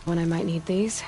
When I might need these.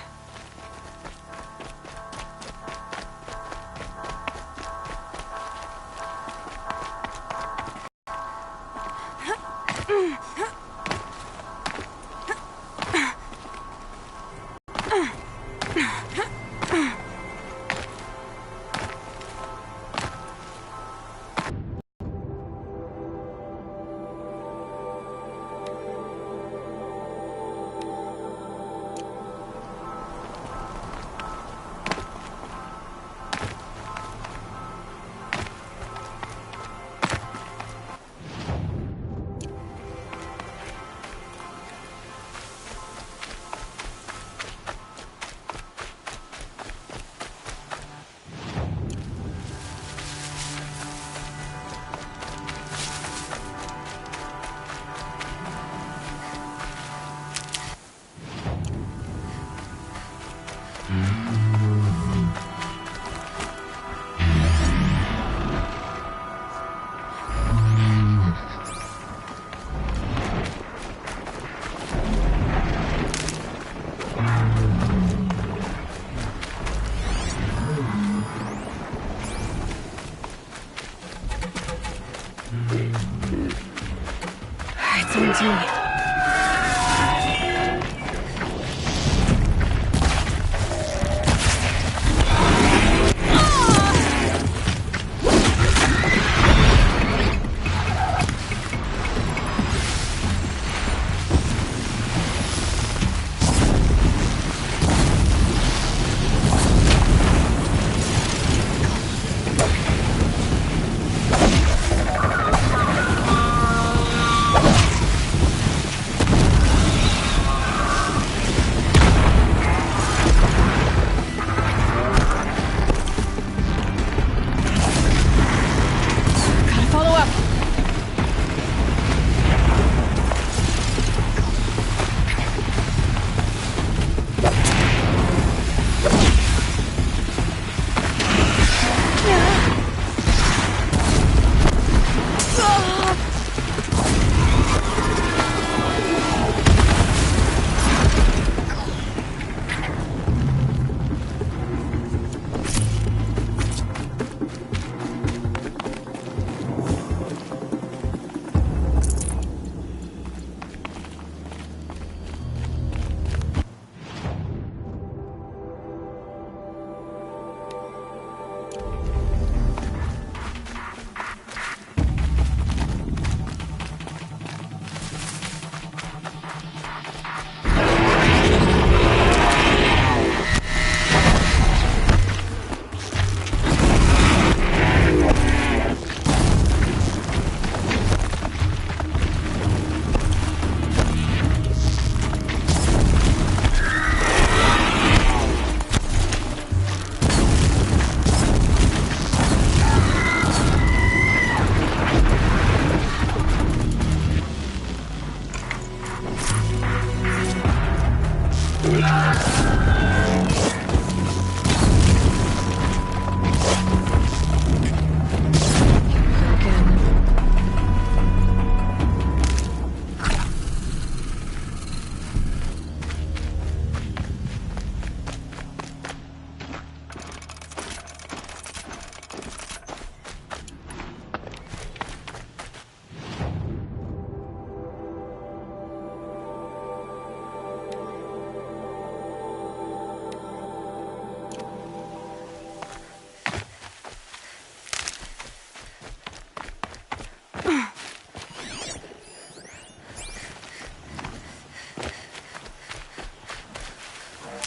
It's on to me.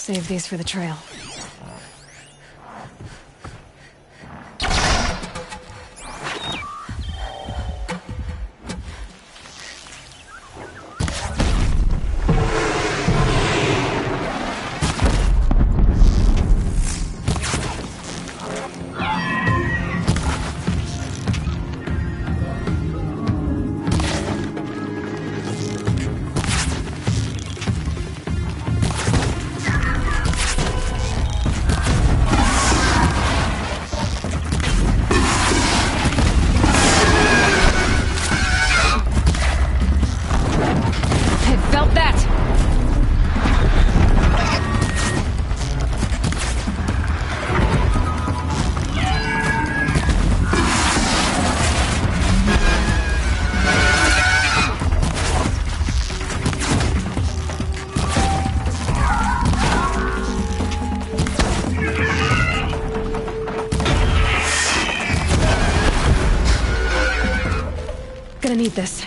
Save these for the trail. need this.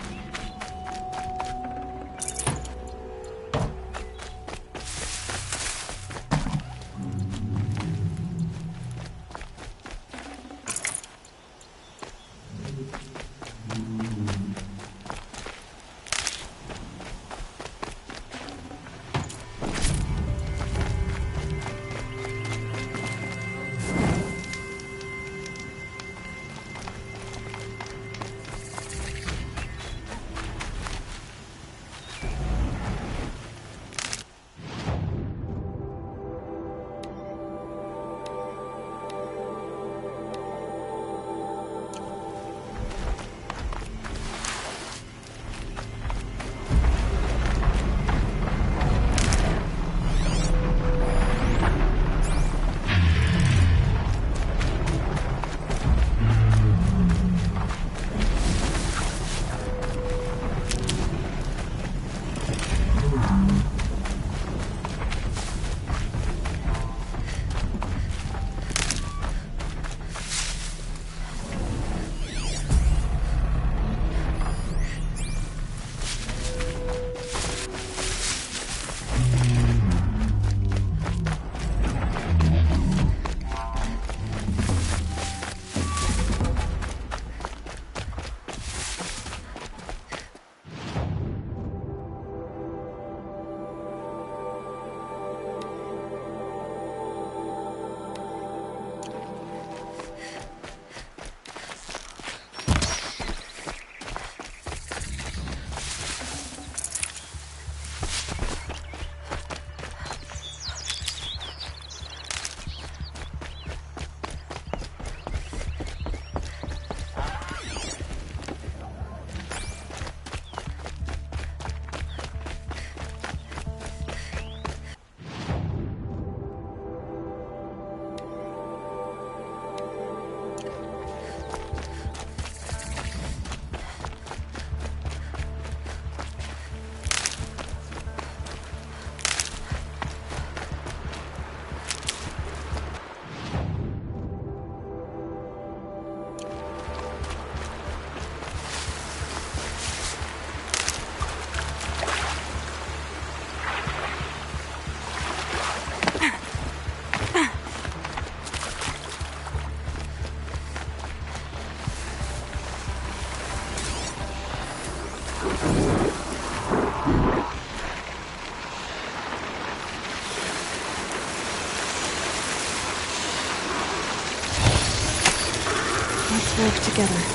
Let's work together.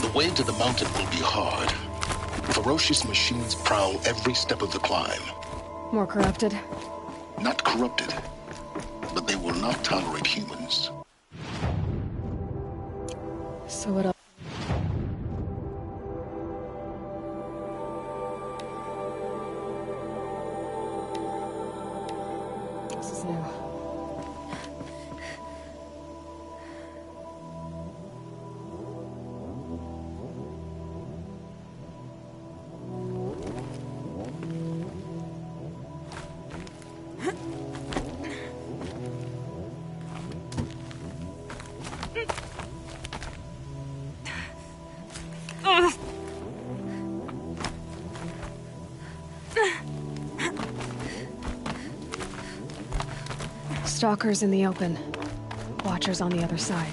The way to the mountain will be hard. Ferocious machines prowl every step of the climb. More corrupted? Not corrupted, but they will not tolerate humans. So what else? This is new. Stalkers in the open. Watchers on the other side.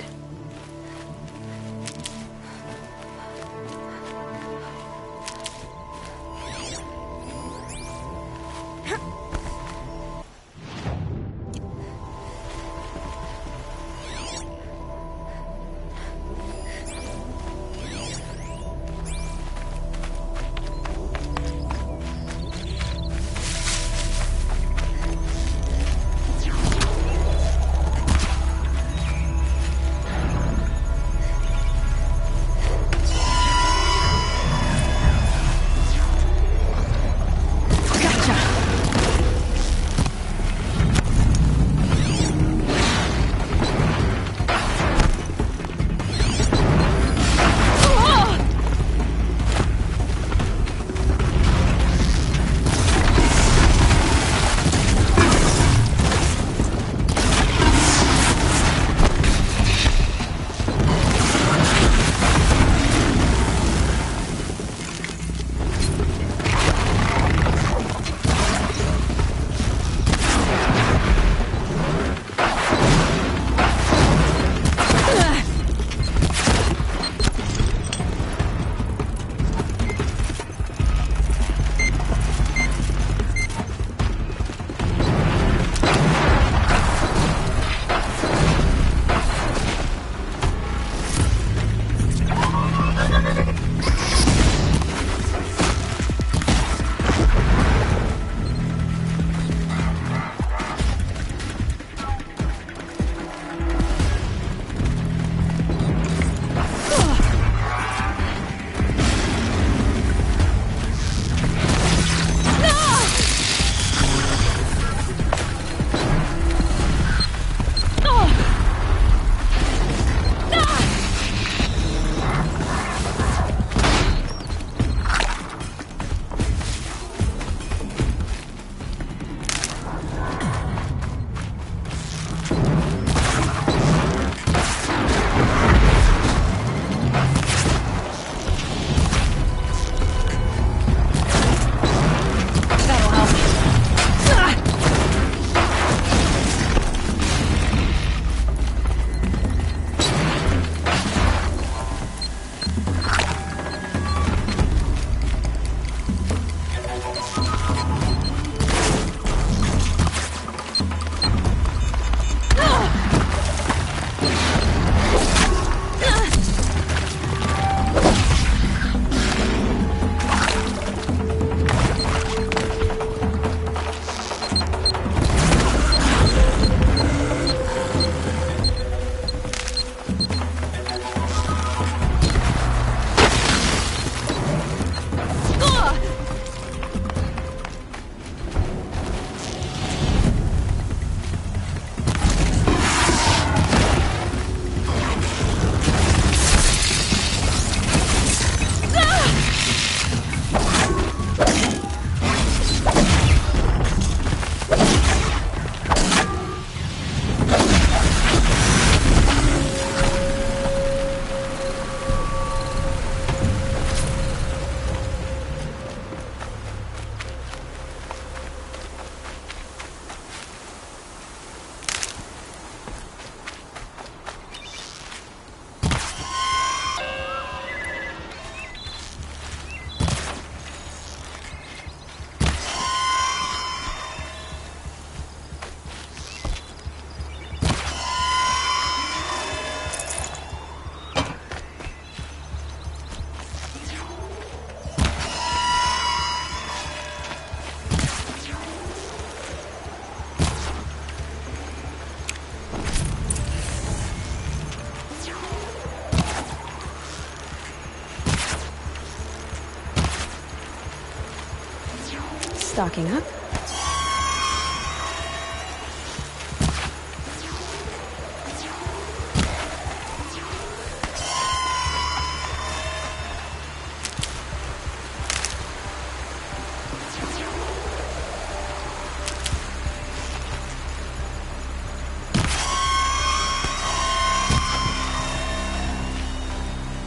Stocking up.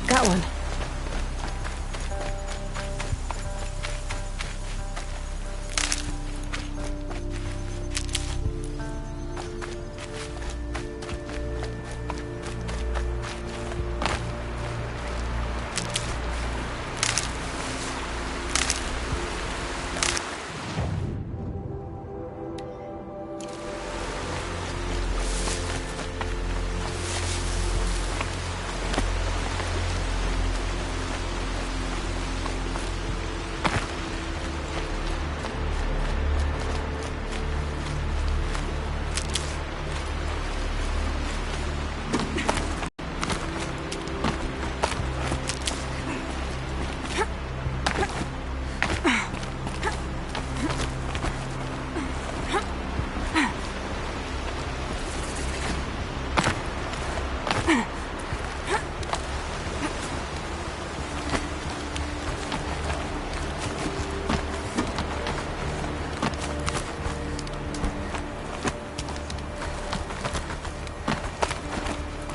Got one.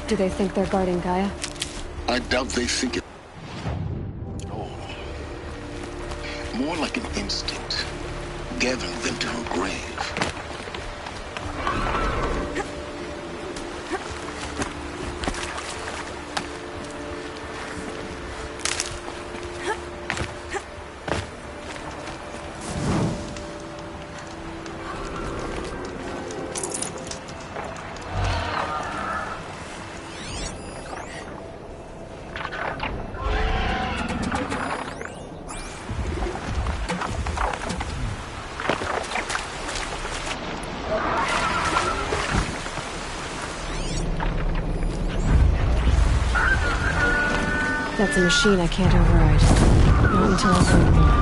Do they think they're guarding Gaia? I doubt they think it. No. More like an instinct, gathering them to her grave. That's a machine I can't override. Not until I learn more.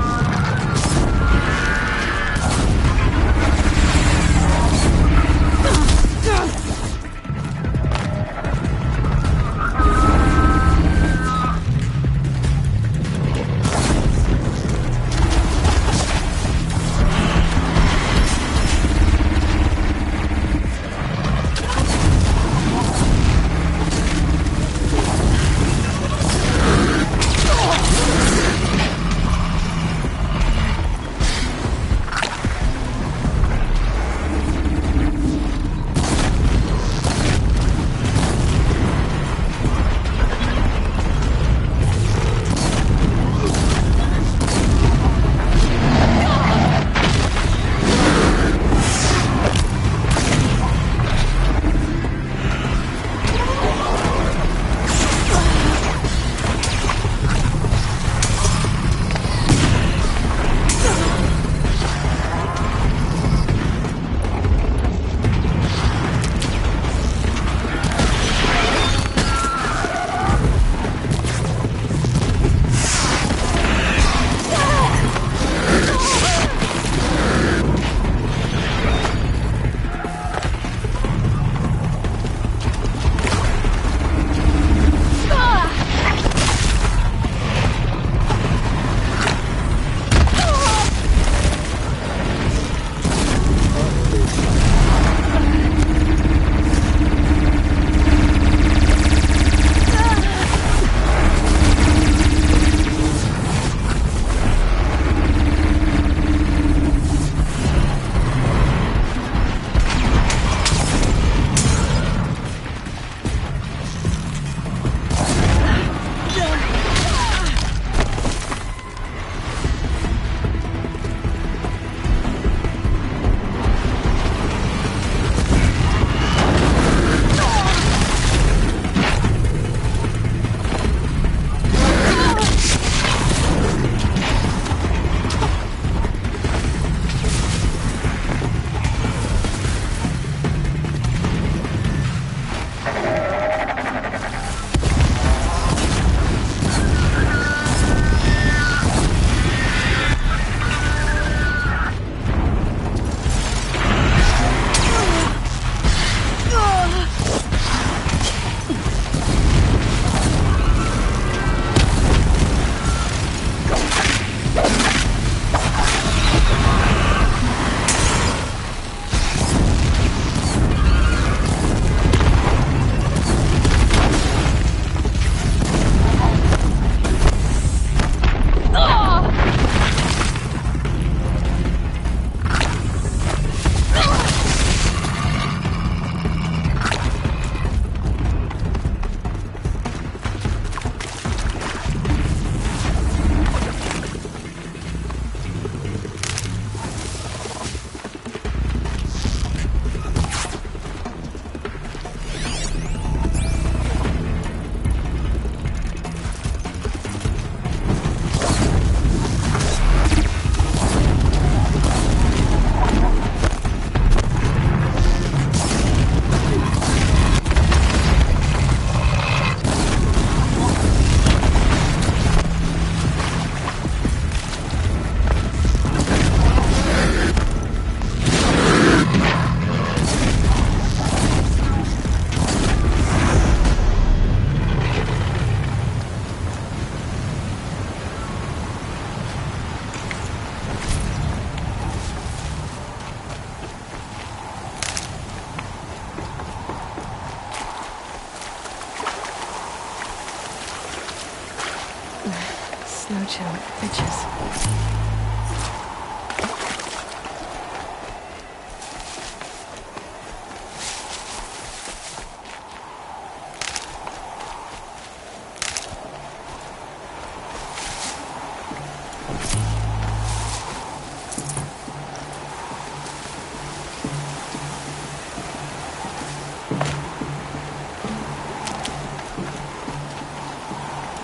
Ouch, how it itches.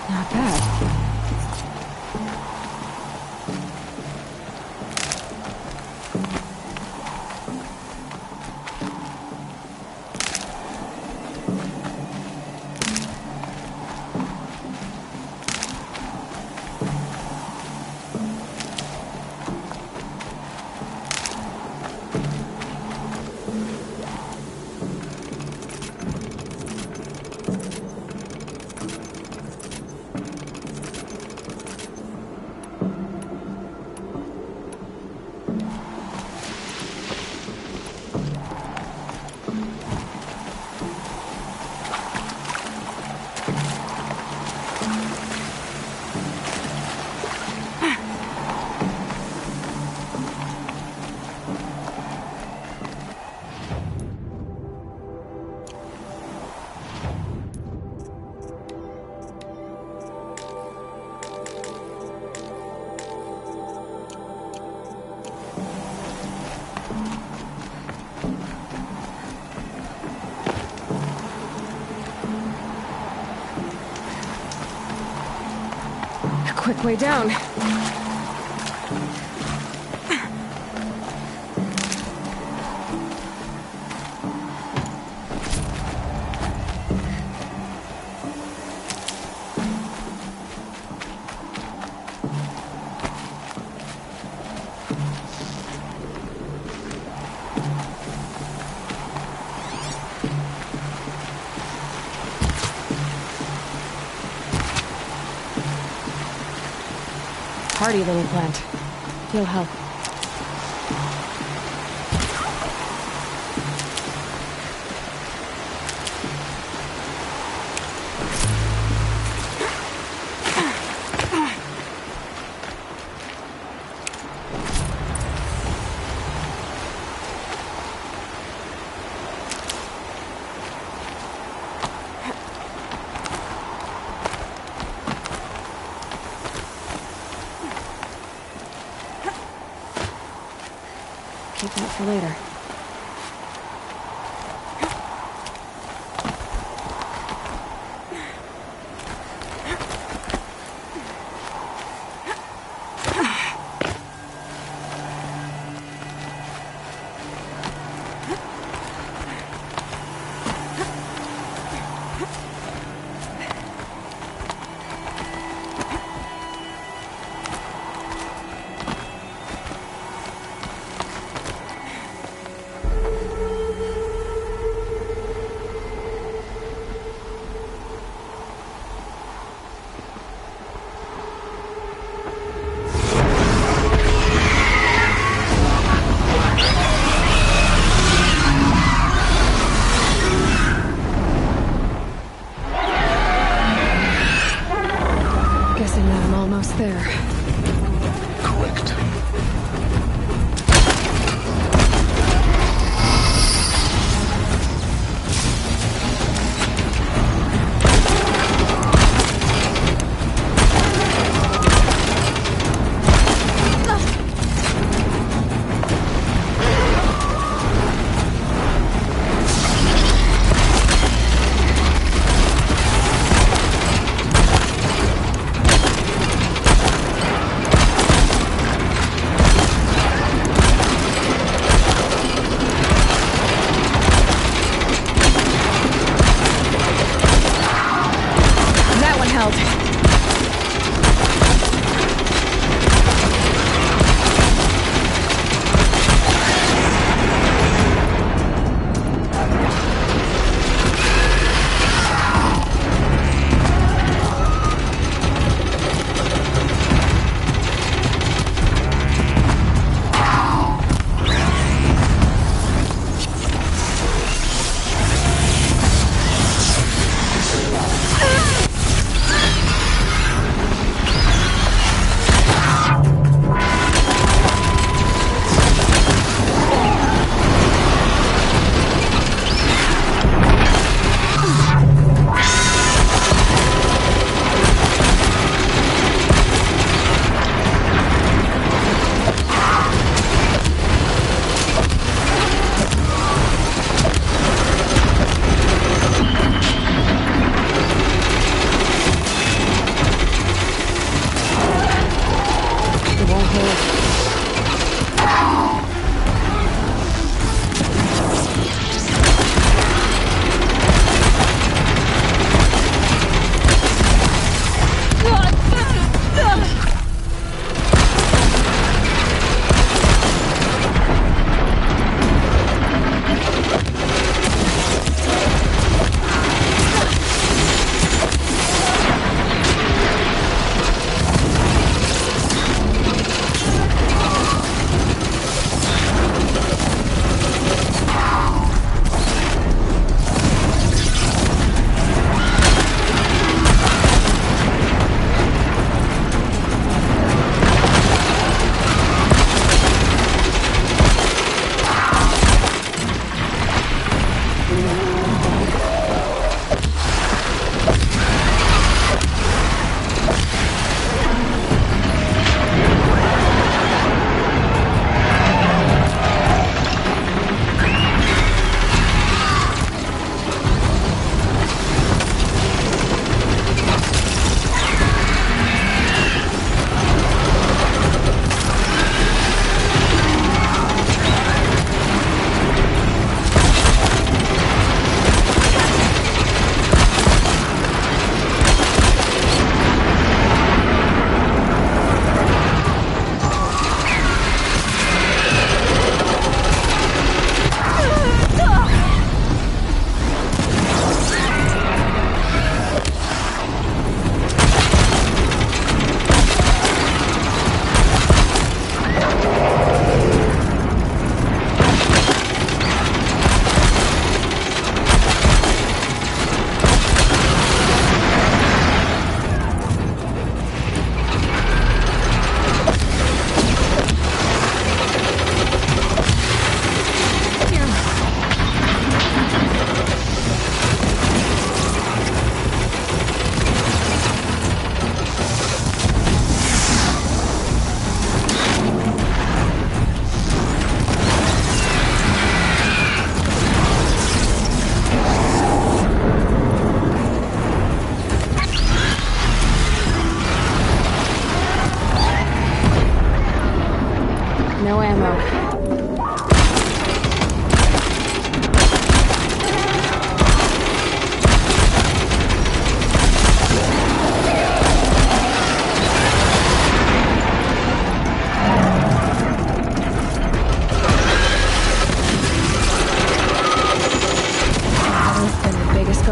Not bad. Quick way down. Hardy little plant. He'll help. Keep that for later. Guessing that I'm almost there. Correct.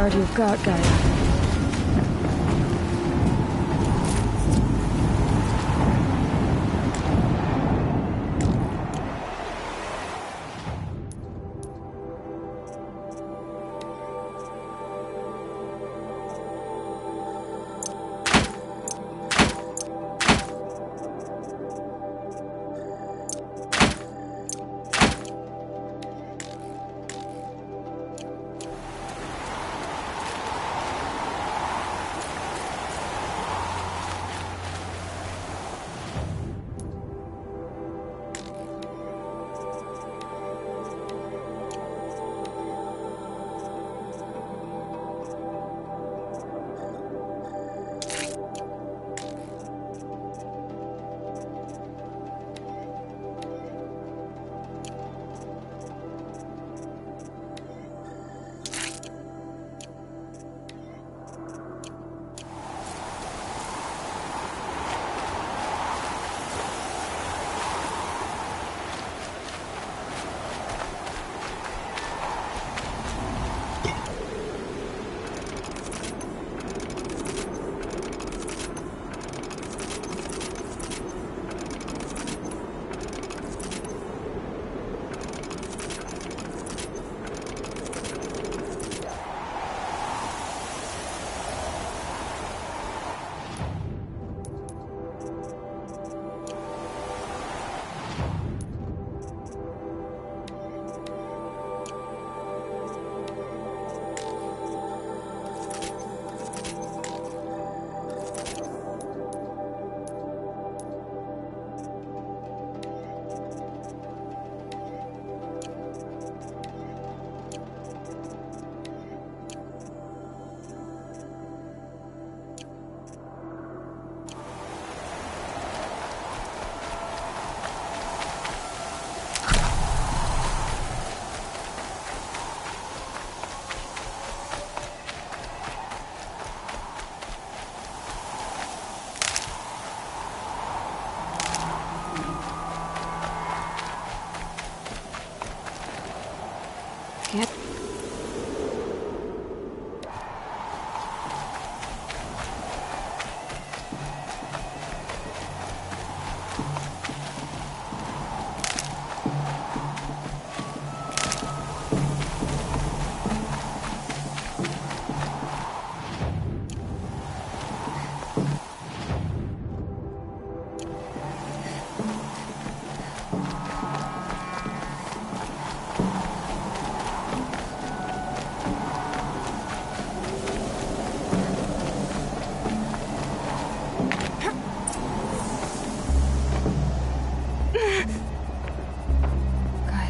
guard you've got, Gaia.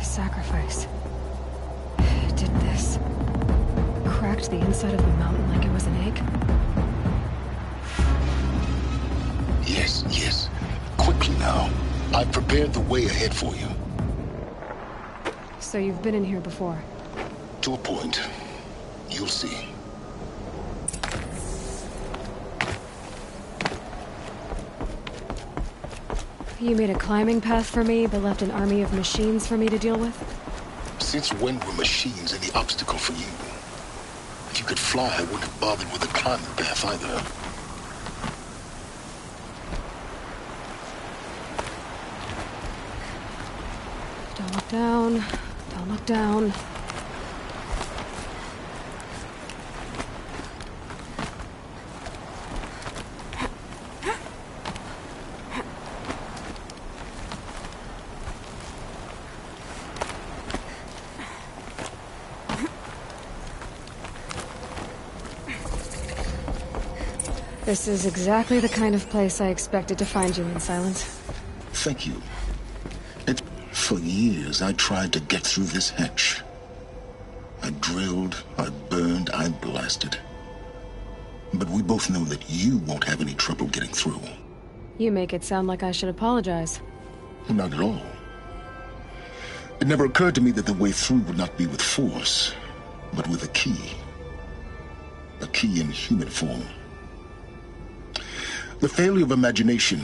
Sacrifice. It did this. Cracked the inside of the mountain like it was an egg. Yes, yes. Quickly now. I've prepared the way ahead for you. So you've been in here before? To a point. You'll see. You made a climbing path for me, but left an army of machines for me to deal with? Since when were machines any obstacle for you? If you could fly, I wouldn't have bothered with the climbing path either. Don't look down. Don't look down. This is exactly the kind of place I expected to find you in, Silence. Thank you. For years, I tried to get through this hatch. I drilled, I burned, I blasted. But we both know that you won't have any trouble getting through. You make it sound like I should apologize. Not at all. It never occurred to me that the way through would not be with force, but with a key. A key in human form. The failure of imagination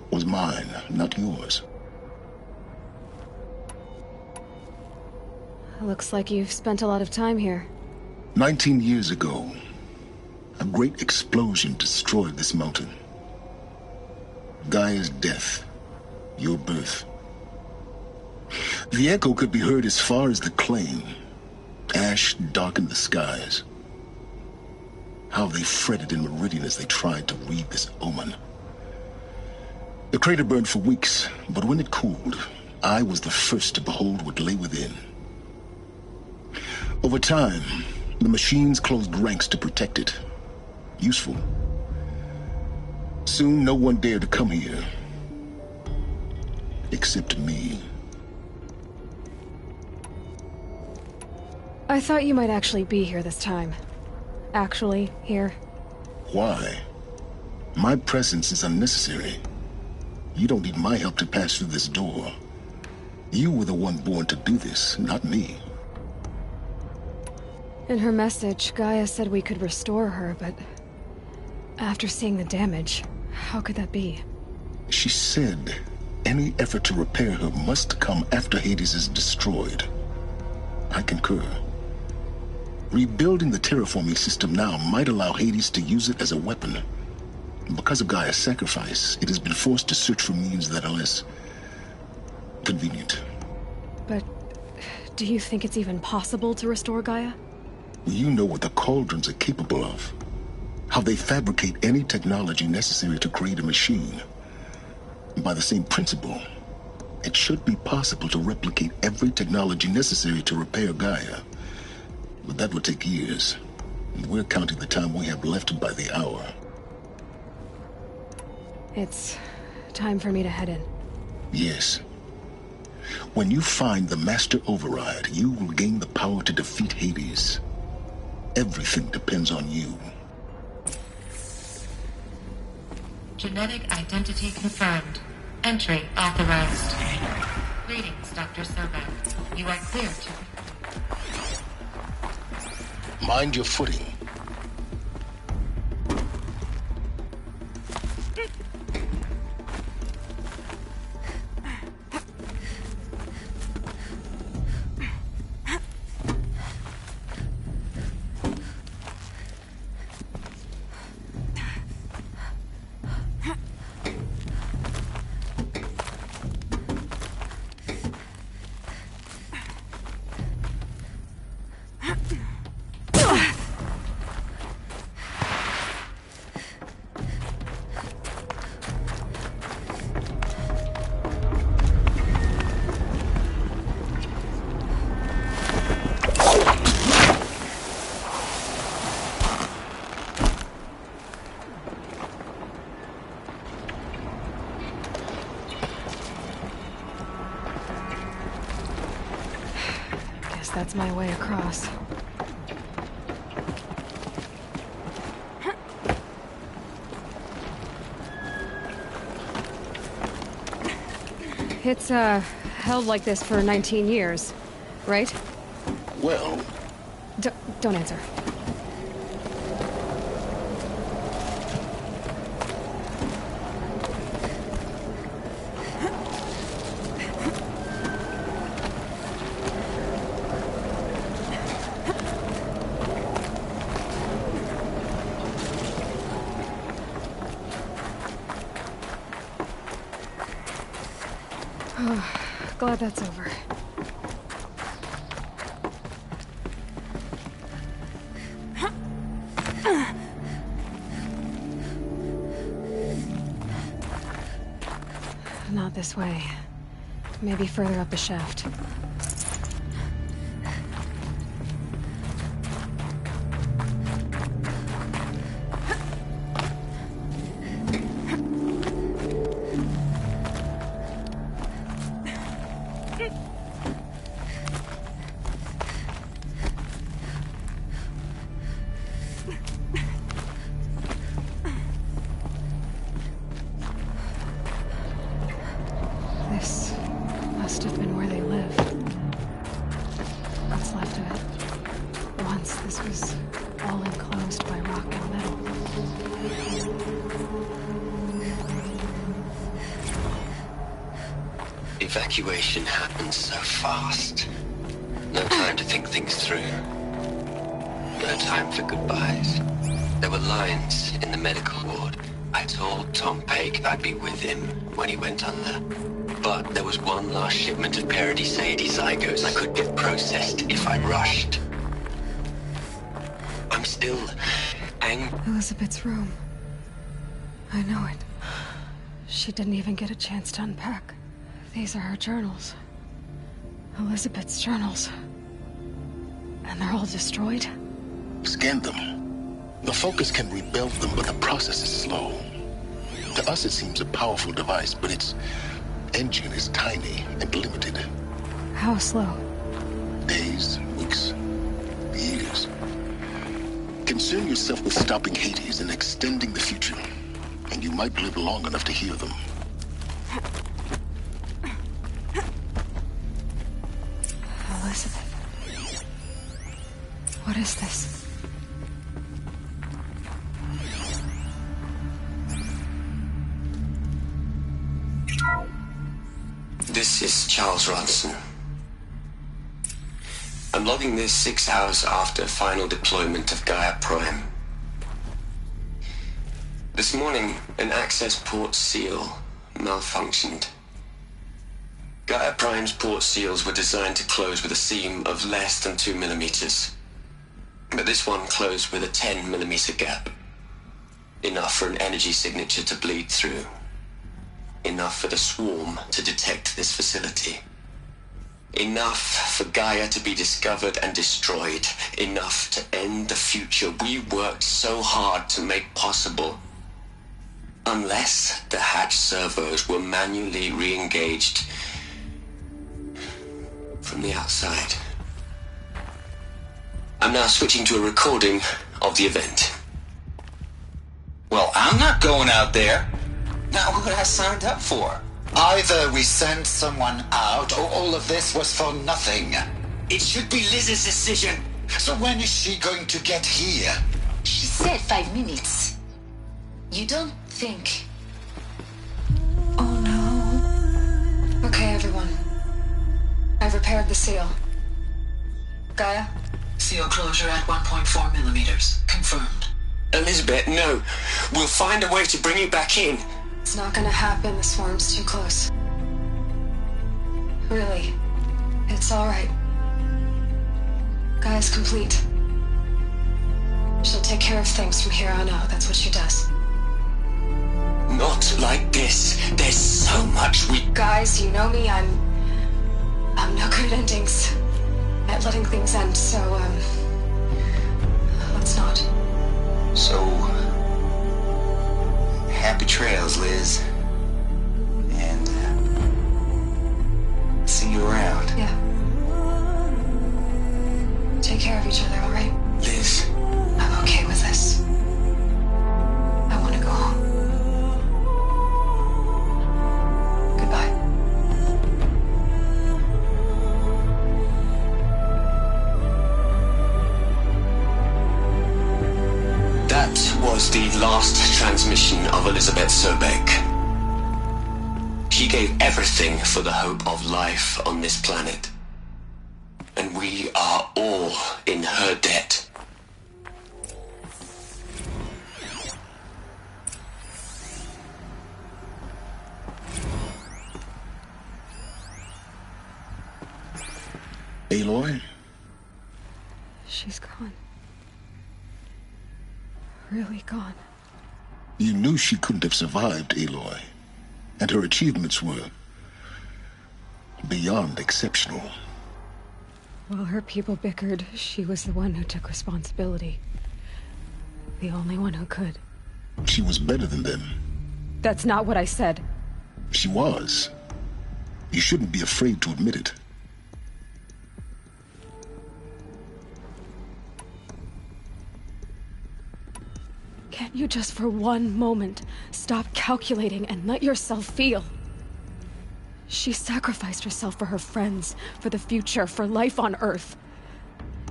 was mine, not yours. Looks like you've spent a lot of time here. 19 years ago, a great explosion destroyed this mountain. Gaia's death, your birth. The echo could be heard as far as the claim. Ash darkened the skies. How they fretted in Meridian as they tried to read this omen. The crater burned for weeks, but when it cooled, I was the first to behold what lay within. Over time, the machines closed ranks to protect it. Useful. Soon, no one dared to come here. Except me. I thought you might actually be here this time. Actually, here. Why? My presence is unnecessary. You don't need my help to pass through this door. You were the one born to do this, not me. In her message, Gaia said we could restore her, but... after seeing the damage, how could that be? She said any effort to repair her must come after Hades is destroyed. I concur. Rebuilding the terraforming system now might allow Hades to use it as a weapon. Because of Gaia's sacrifice, it has been forced to search for means that are less convenient. But do you think it's even possible to restore Gaia? You know what the Cauldrons are capable of. How they fabricate any technology necessary to create a machine. By the same principle, it should be possible to replicate every technology necessary to repair Gaia. But that would take years. And we're counting the time we have left by the hour. It's time for me to head in. Yes. When you find the Master Override, you will gain the power to defeat Hades. Everything depends on you. Genetic identity confirmed. Entry authorized. Greetings, Dr. Sobek. You are clear to... Mind your footing. That's my way across. It's, held like this for 19 years, right? Well... Don't answer. Glad that's over. Not this way. Maybe further up the shaft. This must have been where they lived. What's left of it. Once this was all enclosed by rock and metal. Evacuation happened so fast. No time to think things through. no time for goodbyes. There were lines in the medical ward. I told Tom Paik I'd be with him when he went under. But there was one last shipment of Paradis-Sadie zygotes I could get processed if I'd rushed. I'm still angry. Elizabeth's room. I know it. She didn't even get a chance to unpack. These are her journals. Elizabeth's journals. And they're all destroyed? Scan them. The Focus can rebuild them, but the process is slow. To us, it seems a powerful device, but its engine is tiny and limited. How slow? Days, weeks, years. Concern yourself with stopping Hades and extending the future, and you might live long enough to hear them. Elizabeth. What is this? This is Charles Ronson. I'm logging this 6 hours after final deployment of Gaia Prime. This morning, an access port seal malfunctioned. Gaia Prime's port seals were designed to close with a seam of less than 2 millimeters. But this one closed with a 10 millimeter gap. Enough for an energy signature to bleed through. Enough for the swarm to detect this facility. Enough for Gaia to be discovered and destroyed. Enough to end the future we worked so hard to make possible. Unless the hatch servos were manually re-engaged from the outside. I'm now switching to a recording of the event. Well, I'm not going out there. Now, what I signed up for? Either we send someone out, or all of this was for nothing. It should be Liz's decision. So when is she going to get here? She said 5 minutes. You don't think... Oh no. Okay, everyone. I've repaired the seal. Gaia? Seal closure at 1.4 millimeters. Confirmed. Elizabeth, no. We'll find a way to bring you back in. It's not gonna happen. The swarm's too close. Really. It's alright. Gaia's complete. She'll take care of things from here on out. That's what she does. Not like this. There's so much we... Guys, you know me. I'm no good at endings. At letting things end, so, let's not. So... happy trails, Liz. And, see you around. Yeah. Take care of each other, alright? Liz. I'm okay with this. I want to go home. Goodbye. That was the last transmission of Elizabeth Sobek. She gave everything for the hope of life on this planet. And we are all in her debt. Aloy? She's gone. Really gone. You knew she couldn't have survived, Aloy. And her achievements were beyond exceptional. While her people bickered, she was the one who took responsibility. The only one who could. She was better than them. That's not what I said. She was. You shouldn't be afraid to admit it. Can't you just for one moment stop calculating and let yourself feel? She sacrificed herself for her friends, for the future, for life on Earth.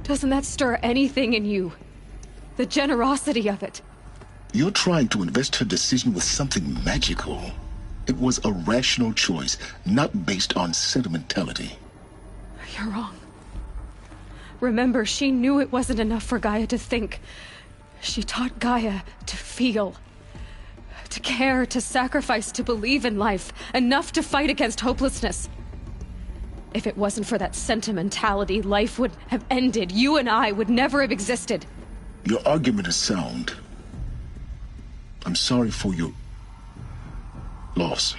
Doesn't that stir anything in you? The generosity of it. You're trying to invest her decision with something magical. It was a rational choice, not based on sentimentality. You're wrong. Remember, she knew it wasn't enough for Gaia to think. She taught Gaia to feel. To care, to sacrifice, to believe in life. Enough to fight against hopelessness. If it wasn't for that sentimentality, life would have ended. You and I would never have existed. Your argument is sound. I'm sorry for your loss.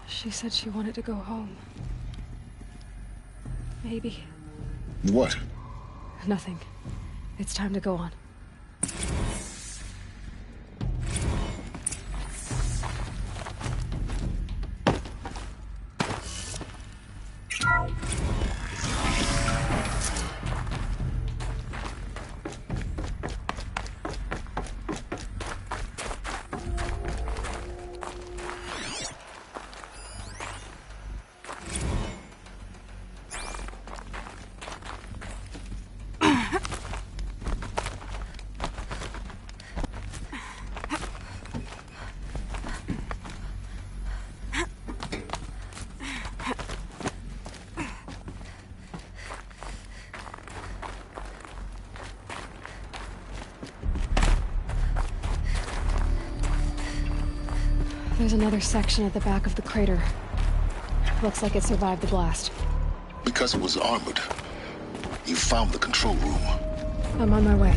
She said she wanted to go home. Maybe. What? Nothing. It's time to go on. There's another section at the back of the crater. Looks like it survived the blast. Because it was armored. You found the control room. I'm on my way.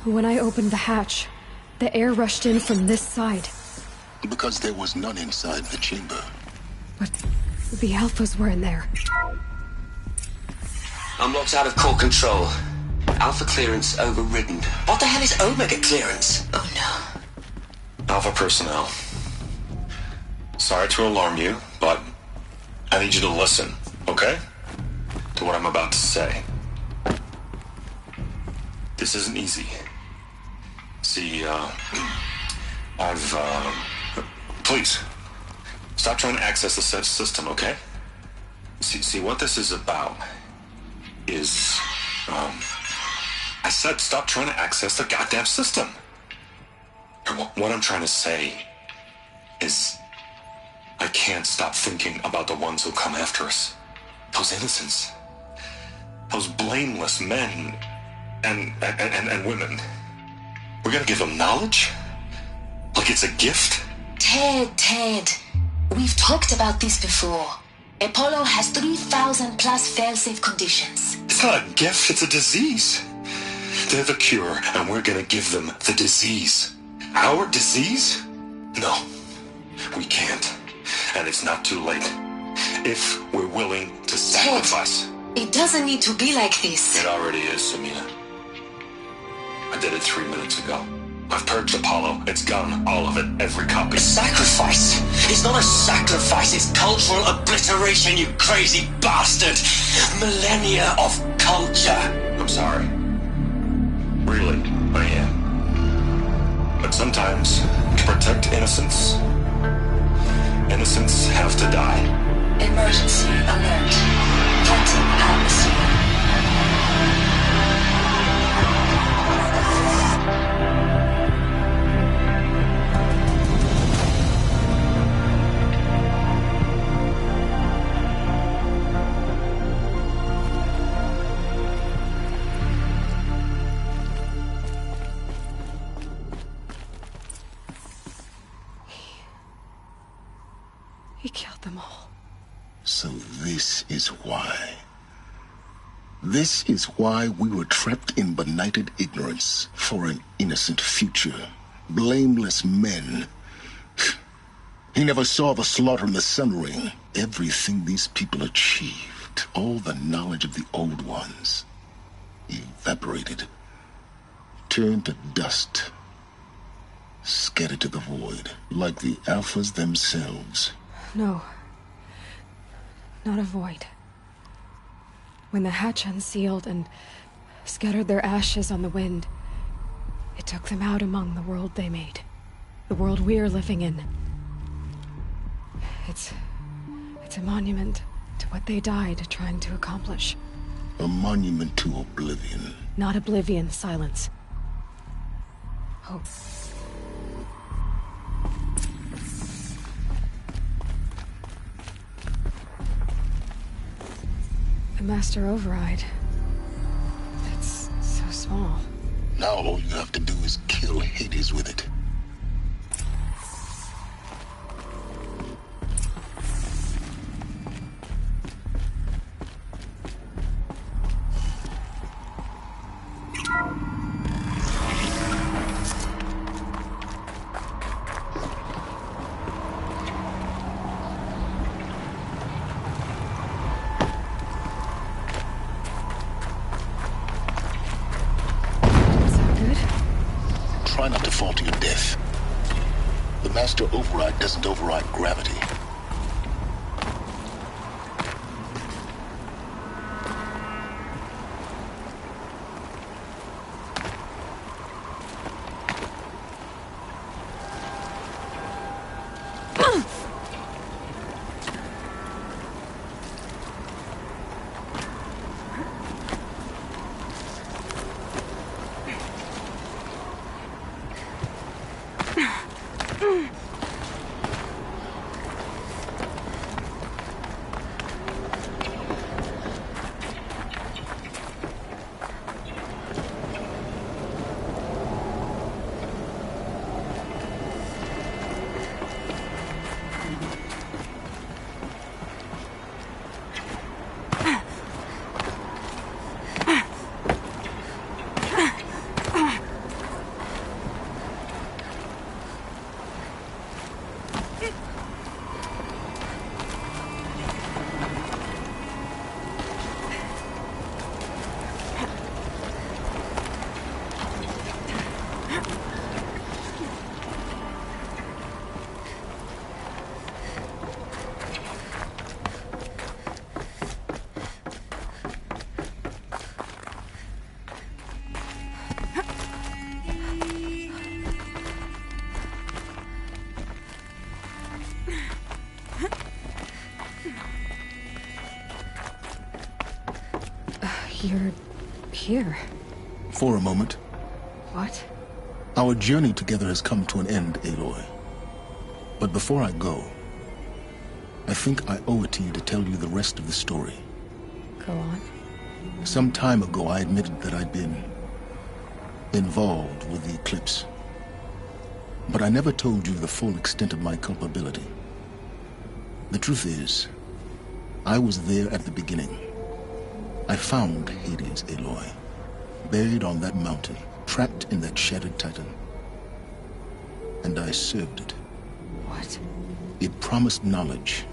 When I opened the hatch, the air rushed in from this side. Because there was none inside the chamber. But the Alphas were in there. I'm locked out of core control. Alpha clearance overridden. What the hell is Omega clearance? Oh no. Alpha personnel. Sorry to alarm you, but I need you to listen, okay? To what I'm about to say. This isn't easy. See, please, stop trying to access the system, okay? See, what this is about is, I said stop trying to access the goddamn system. What I'm trying to say is, I can't stop thinking about the ones who come after us. Those innocents. Those blameless men and women. We're gonna give them knowledge? Like it's a gift? Ted. We've talked about this before. Apollo has 3,000 plus fail-safe conditions. It's not a gift, it's a disease. They're the cure, and we're gonna give them the disease. Our disease? No, we can't. And it's not too late. If we're willing to sacrifice. Ted, it doesn't need to be like this. It already is, Samina. I did it 3 minutes ago. I've purged Apollo. It's gone. All of it. Every copy. A sacrifice? It's not a sacrifice. It's cultural obliteration, you crazy bastard. Millennia of culture. I'm sorry. Really, I am. But sometimes, to protect innocence, innocents have to die. Emergency alert. Cutting atmosphere. He killed them all. So this is why. This is why we were trapped in benighted ignorance for an innocent future. Blameless men. He never saw the slaughter in the Sun Ring. Everything these people achieved, all the knowledge of the old ones, evaporated, turned to dust, scattered to the void, like the Alphas themselves. No. Not a void. When the hatch unsealed and scattered their ashes on the wind, it took them out among the world they made. The world we're living in. It's a monument to what they died trying to accomplish. A monument to oblivion. Not oblivion, silence. Hope. The Master Override. It's so small. Now all you have to do is kill Hades with it. Try not to fall to your death. The Master Override doesn't override gravity. You're here. For a moment. What? Our journey together has come to an end, Aloy. But before I go, I think I owe it to you to tell you the rest of the story. Go on. Some time ago, I admitted that I'd been involved with the eclipse. But I never told you the full extent of my culpability. The truth is, I was there at the beginning. I found Hades, Aloy, buried on that mountain, trapped in that shattered titan. And I served it. What? It promised knowledge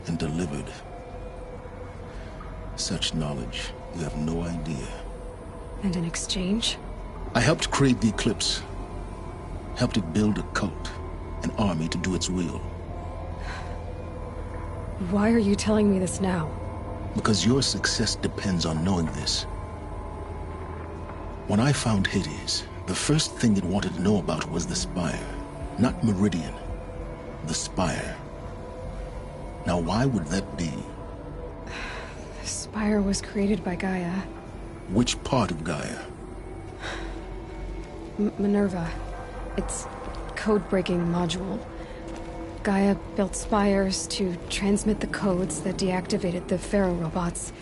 and delivered. Such knowledge, you have no idea. And in exchange? I helped create the eclipse. Helped it build a cult, an army to do its will. Why are you telling me this now? Because your success depends on knowing this. When I found Hades, the first thing it wanted to know about was the Spire. Not Meridian. The Spire. Now why would that be? The Spire was created by Gaia. Which part of Gaia? Minerva. It's code-breaking module. Gaia built spires to transmit the codes that deactivated the Pharaoh robots,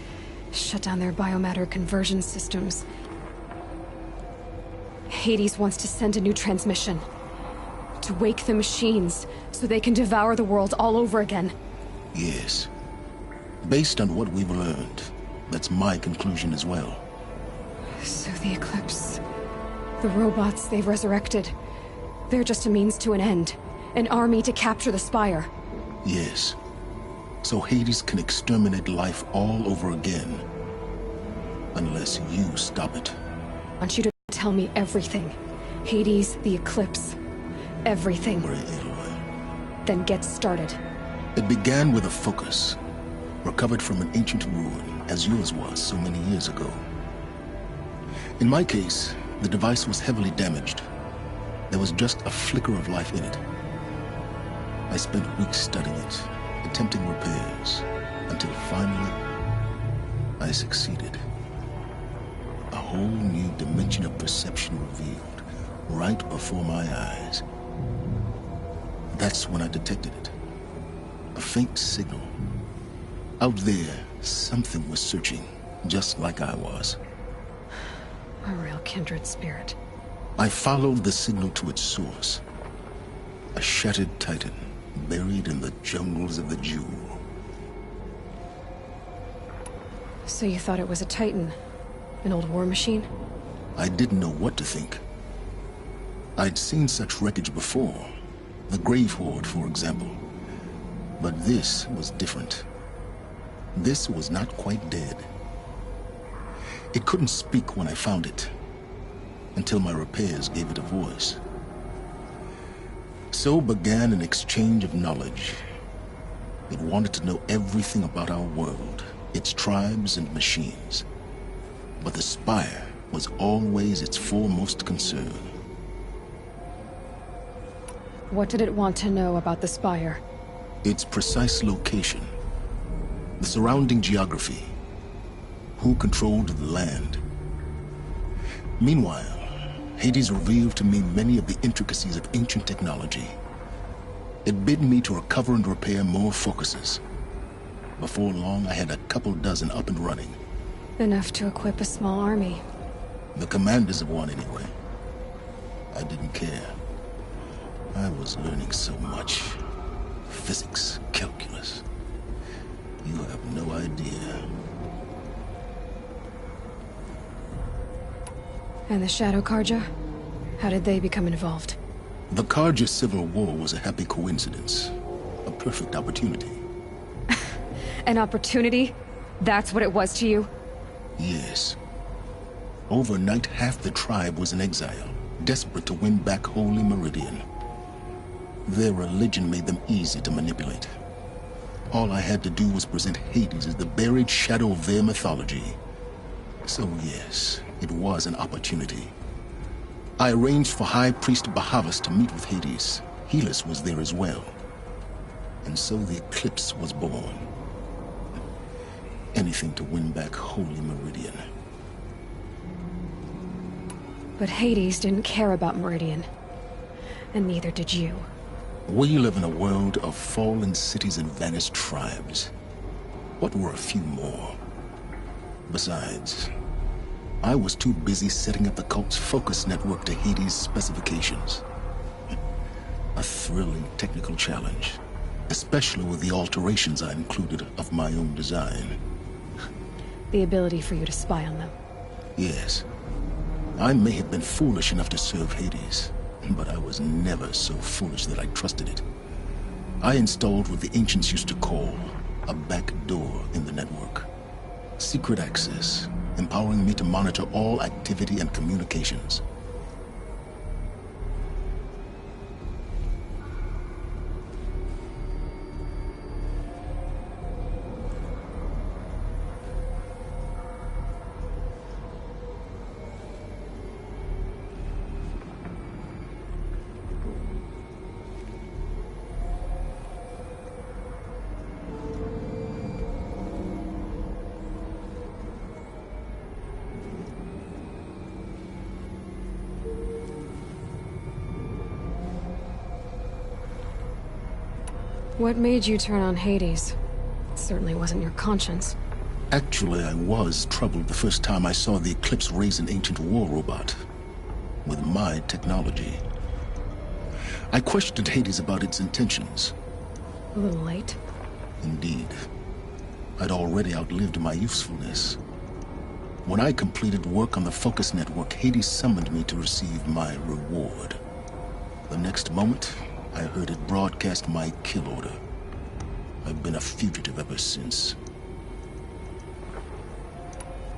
shut down their biomatter conversion systems. Hades wants to send a new transmission. to wake the machines, so they can devour the world all over again. Yes. Based on what we've learned, that's my conclusion as well. So the Eclipse... the robots they've resurrected... they're just a means to an end. An army to capture the Spire. Yes. So Hades can exterminate life all over again. Unless you stop it. I want you to tell me everything. Hades, the Eclipse, everything. Very Aloy. Then get started. It began with a focus. Recovered from an ancient ruin, as yours was so many years ago. In my case, the device was heavily damaged. There was just a flicker of life in it. I spent weeks studying it, attempting repairs, until finally, I succeeded. A whole new dimension of perception revealed, right before my eyes. That's when I detected it. A faint signal. Out there, something was searching, just like I was. A real kindred spirit. I followed the signal to its source. A shattered titan, buried in the jungles of the Jewel. So you thought it was a titan? An old war machine? I didn't know what to think. I'd seen such wreckage before. The Grave Horde, for example. But this was different. This was not quite dead. It couldn't speak when I found it, until my repairs gave it a voice. So began an exchange of knowledge. It wanted to know everything about our world, its tribes and machines. But the Spire was always its foremost concern. What did it want to know about the Spire? Its precise location, the surrounding geography, who controlled the land. Meanwhile, Hades revealed to me many of the intricacies of ancient technology. It bid me to recover and repair more focuses. Before long, I had a couple dozen up and running. Enough to equip a small army. The commanders of one, anyway. I didn't care. I was learning so much. Physics, calculus. You have no idea. And the Shadow Karja? How did they become involved? The Karja Civil War was a happy coincidence. A perfect opportunity. An opportunity? That's what it was to you? Yes. Overnight, half the tribe was in exile, desperate to win back Holy Meridian. Their religion made them easy to manipulate. All I had to do was present Hades as the buried shadow of their mythology. So yes, it was an opportunity. I arranged for High Priest Bahavas to meet with Hades. Helis was there as well. And so the Eclipse was born. Anything to win back Holy Meridian. But Hades didn't care about Meridian. And neither did you. We live in a world of fallen cities and vanished tribes. What were a few more? Besides, I was too busy setting up the cult's focus network to Hades' specifications. A thrilling technical challenge, especially with the alterations I included of my own design. The ability for you to spy on them. Yes. I may have been foolish enough to serve Hades, but I was never so foolish that I trusted it. I installed what the ancients used to call a back door in the network. Secret access, empowering me to monitor all activity and communications. What made you turn on Hades? It certainly wasn't your conscience. Actually, I was troubled the first time I saw the Eclipse raise an ancient war robot. With my technology. I questioned Hades about its intentions. A little late. Indeed. I'd already outlived my usefulness. When I completed work on the Focus Network, Hades summoned me to receive my reward. The next moment, I heard it broadcast my kill order. I've been a fugitive ever since.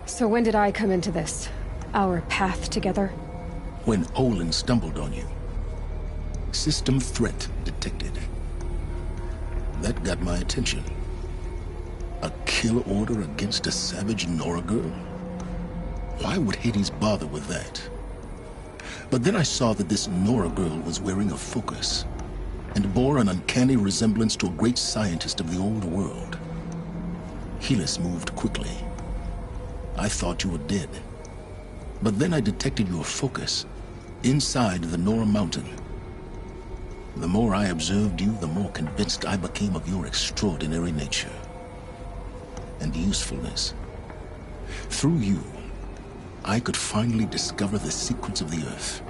So when did I come into this? Our path together? When Olin stumbled on you. System threat detected. That got my attention. A kill order against a savage Nora girl? Why would Hades bother with that? But then I saw that this Nora girl was wearing a focus, and bore an uncanny resemblance to a great scientist of the old world. Helis moved quickly. I thought you were dead. But then I detected your focus inside the Nora mountain. The more I observed you, the more convinced I became of your extraordinary nature and usefulness. Through you, I could finally discover the secrets of the Earth.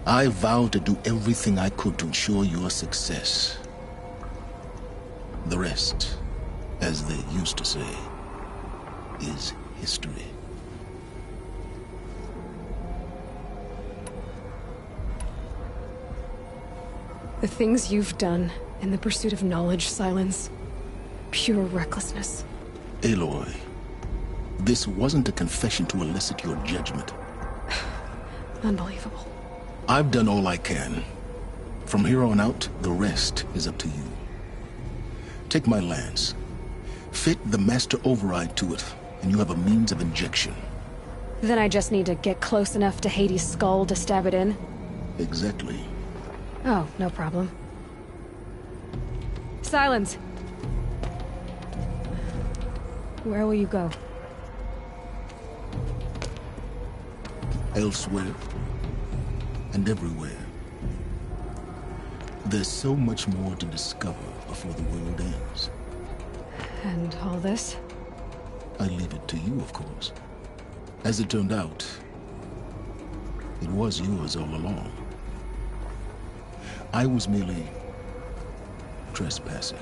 I vowed to do everything I could to ensure your success. The rest, as they used to say, is history. The things you've done in the pursuit of knowledge, Silence. Pure recklessness. Aloy, this wasn't a confession to elicit your judgment. Unbelievable. I've done all I can. From here on out, the rest is up to you. Take my lance. Fit the master override to it, and you have a means of injection. Then I just need to get close enough to Hades' skull to stab it in? Exactly. Oh, no problem. Silence! Where will you go? Elsewhere. And everywhere. There's so much more to discover before the world ends. And all this? I leave it to you, of course. As it turned out, it was yours all along. I was merely trespassing.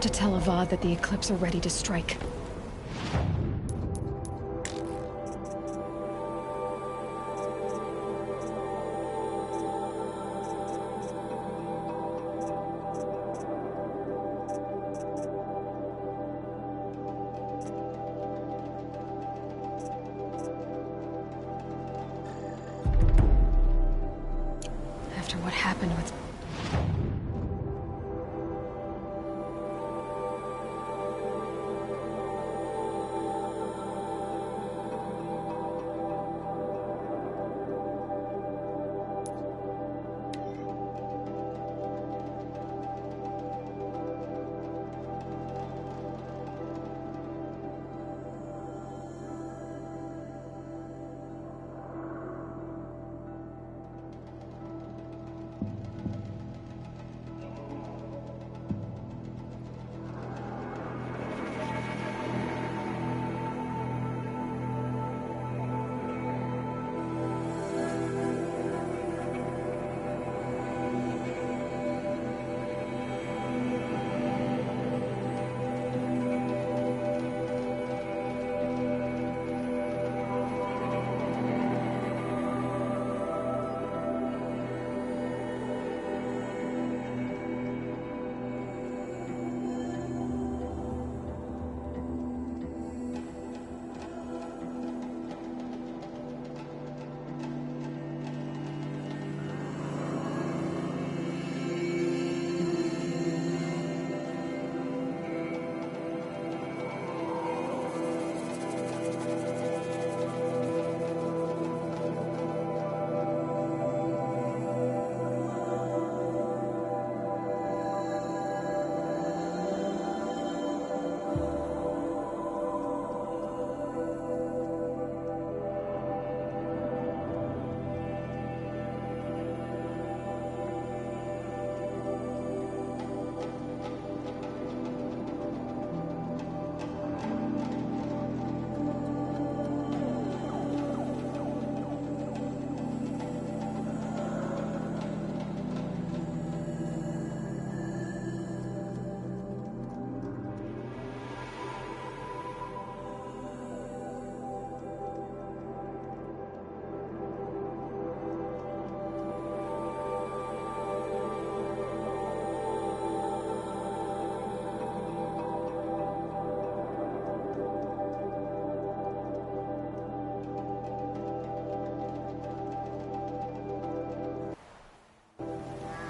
To tell Avad that the Eclipse are ready to strike. After what happened with...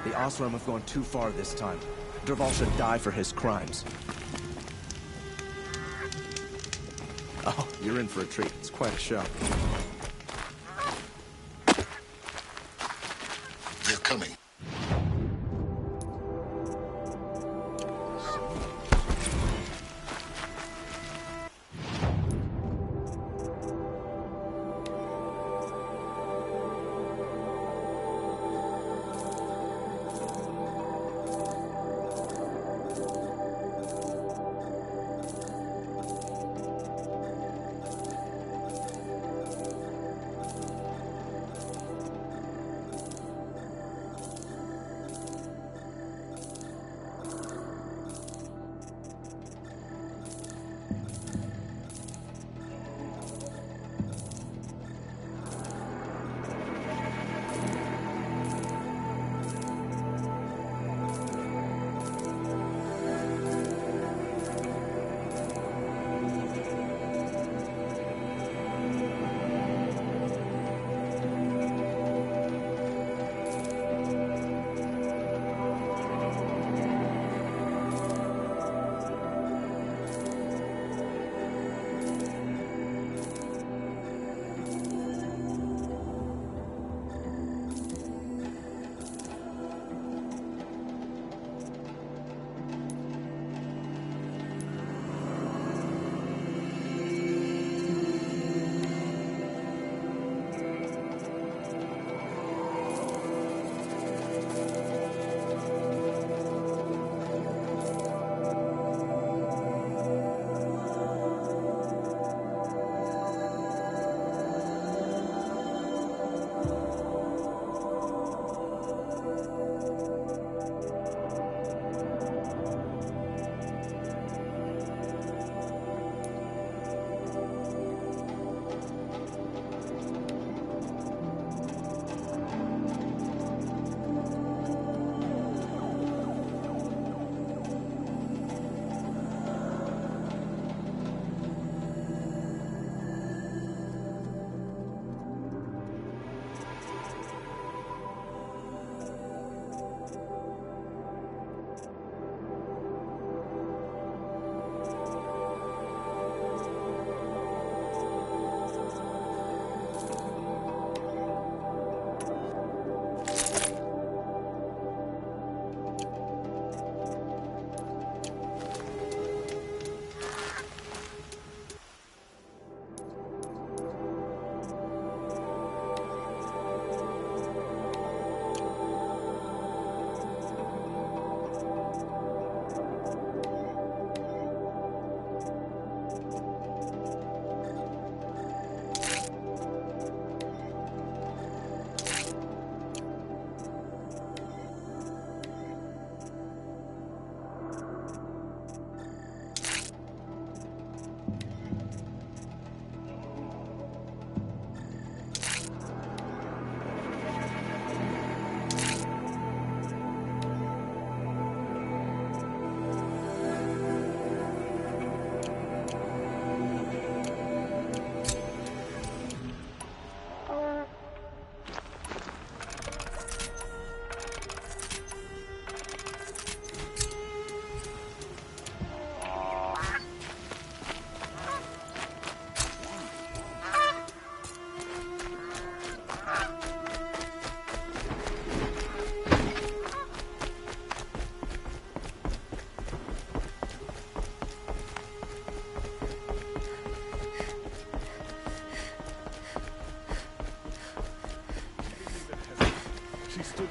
The Osram have gone too far this time. Dervahl should die for his crimes. Oh, you're in for a treat. It's quite a show. They're coming.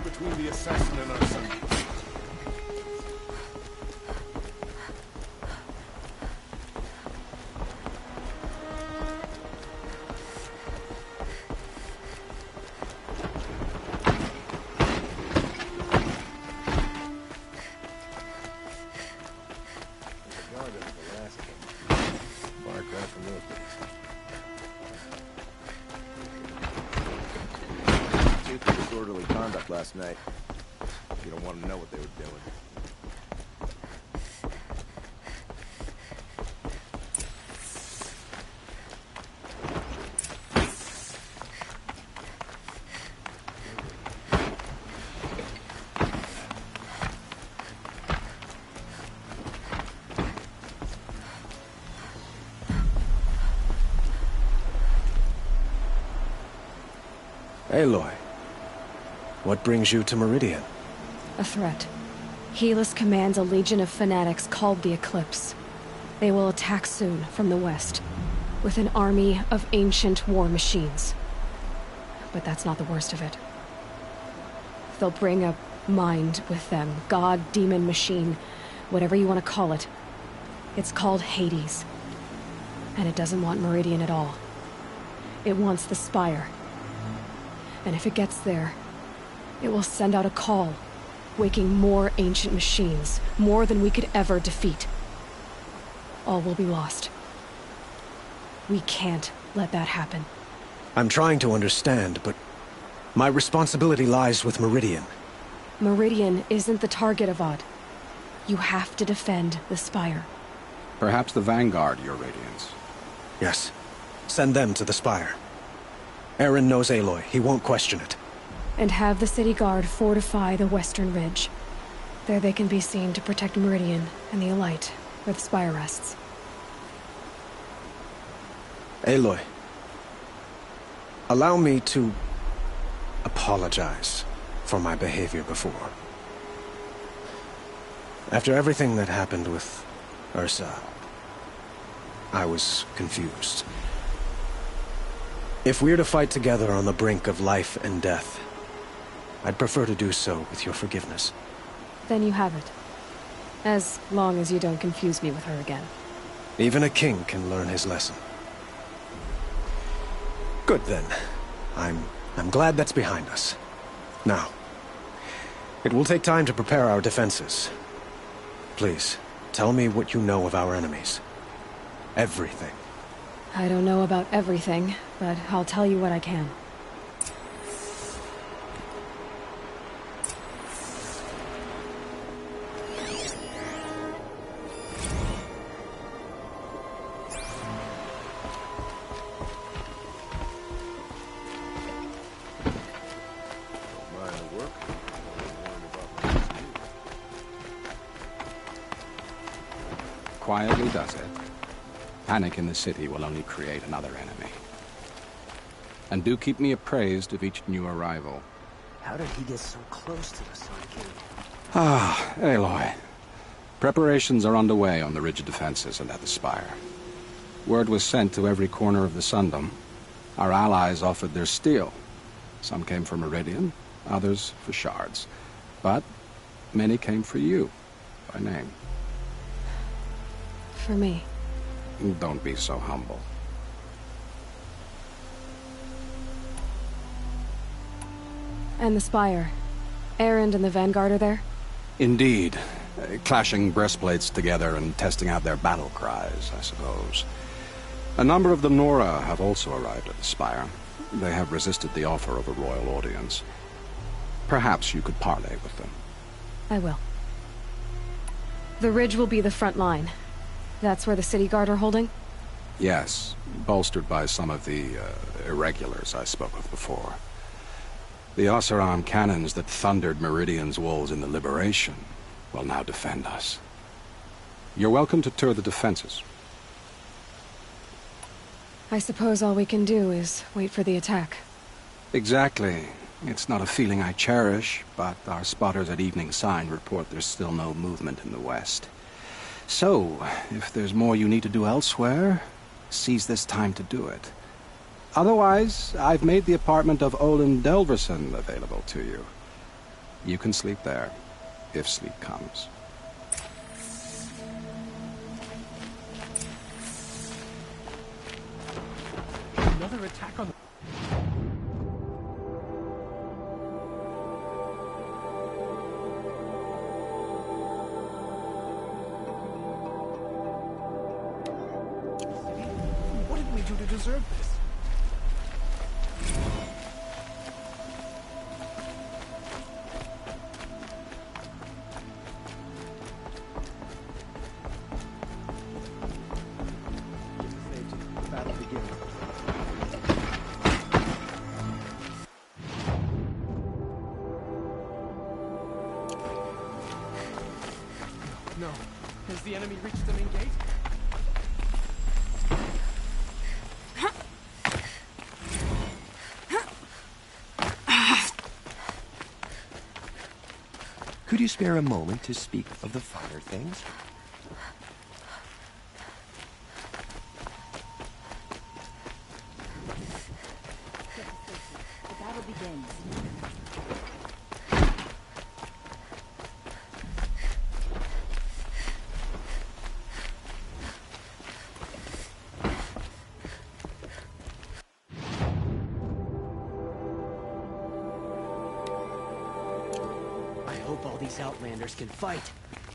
Between the assassin and our son. Disorderly conduct last night. You don't want to know what they were doing. Aloy, what brings you to Meridian? A threat. Helis commands a legion of fanatics called the Eclipse. They will attack soon from the west, with an army of ancient war machines. But that's not the worst of it. They'll bring a mind with them, god, demon, machine, whatever you want to call it. It's called Hades. And it doesn't want Meridian at all. It wants the Spire. And if it gets there, it will send out a call, waking more ancient machines, more than we could ever defeat. All will be lost. We can't let that happen. I'm trying to understand, but my responsibility lies with Meridian. Meridian isn't the target, Avad. You have to defend the Spire. Perhaps the Vanguard, Your Radiance. Yes. Send them to the Spire. Aaron knows Aloy. He won't question it. And have the City Guard fortify the western ridge. There they can be seen to protect Meridian and the Elite, where the Spire rests. Aloy, allow me to apologize for my behavior before. After everything that happened with Ursa, I was confused. If we're to fight together on the brink of life and death, I'd prefer to do so with your forgiveness. Then you have it. As long as you don't confuse me with her again. Even a king can learn his lesson. Good then. I'm glad that's behind us. Now, it will take time to prepare our defenses. Please, tell me what you know of our enemies. Everything. I don't know about everything, but I'll tell you what I can. Quietly does it. Panic in the city will only create another enemy. And do keep me appraised of each new arrival. How did he get so close to the Sun King? Ah, Aloy. Preparations are underway on the ridge defenses and at the Spire. Word was sent to every corner of the Sundom. Our allies offered their steel. Some came for Meridian, others for shards. But many came for you, by name. For me. Don't be so humble. And the Spire. Erend and the Vanguard are there? Indeed. Clashing breastplates together and testing out their battle cries, I suppose. A number of the Nora have also arrived at the Spire. They have resisted the offer of a royal audience. Perhaps you could parley with them. I will. The ridge will be the front line. That's where the City Guard are holding? Yes, bolstered by some of the irregulars I spoke of before. The Oseram cannons that thundered Meridian's walls in the Liberation will now defend us. You're welcome to tour the defenses. I suppose all we can do is wait for the attack. Exactly. It's not a feeling I cherish, but our spotters at Evening Sign report there's still no movement in the west. So, if there's more you need to do elsewhere, seize this time to do it. Otherwise, I've made the apartment of Olin Delverson available to you. You can sleep there, if sleep comes. Another attack on the... What did we do to deserve this? Battle begins. No. Has the enemy reached the main gate? Could you spare a moment to speak of the finer things? The battle begins. I hope all these Outlanders can fight.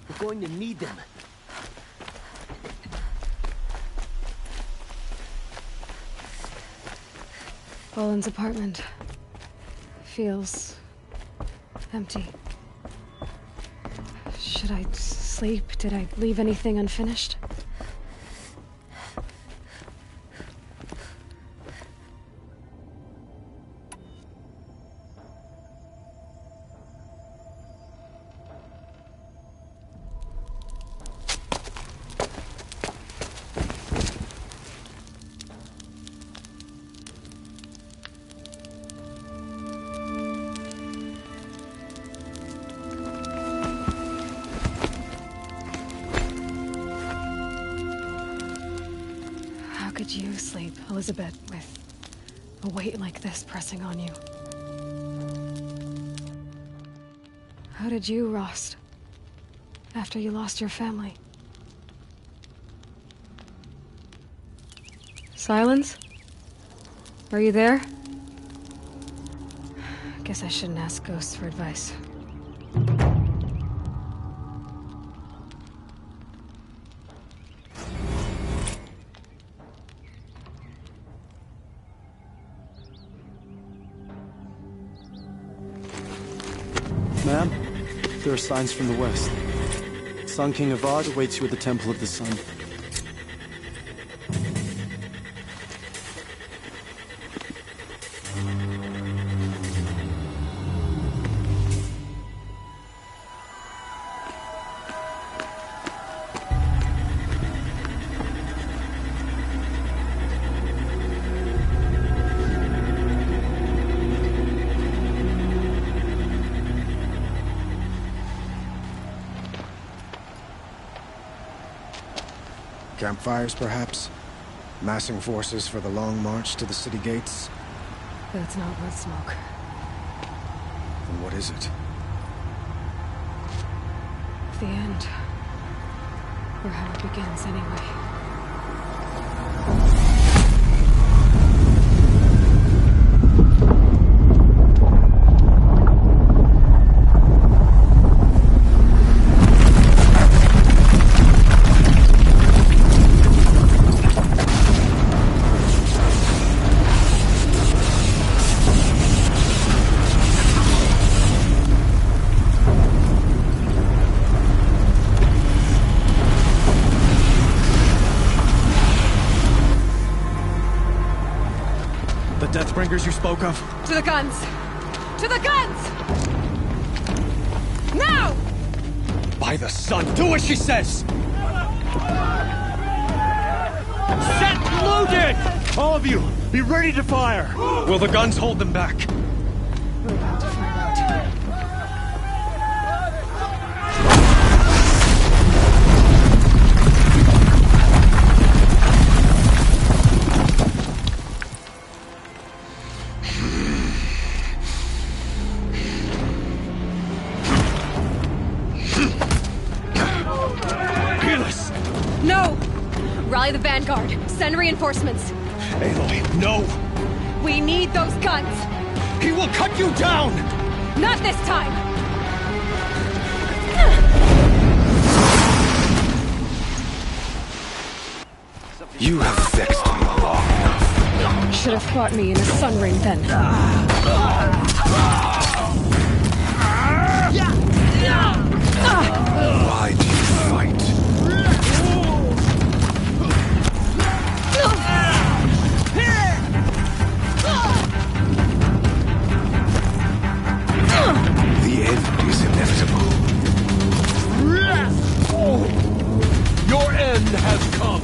We're going to need them. Boland's apartment feels empty. Should I sleep? Did I leave anything unfinished? How could you sleep, Elizabeth, with a weight like this pressing on you? How did you, Rost, after you lost your family? Silence? Are you there? Guess I shouldn't ask ghosts for advice. Ma'am, there are signs from the west. Sun King Avad awaits you at the Temple of the Sun. Campfires, perhaps? Massing forces for the long march to the city gates? That's not wood smoke. Then what is it? The end. Or how it begins, anyway. Deathbringers you spoke of? To the guns! To the guns! Now! By the sun, do as she says! Set loaded! All of you, be ready to fire! Will the guns hold them back? We're about to find out. No! Rally the vanguard. Send reinforcements. Aloy, no! We need those guns! He will cut you down! Not this time! You have vexed me long enough. Should have fought me in a sun ring then. Why do you fight? The end is inevitable. Your end has come.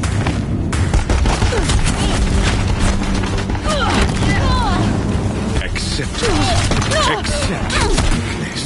Accept it. Accept this.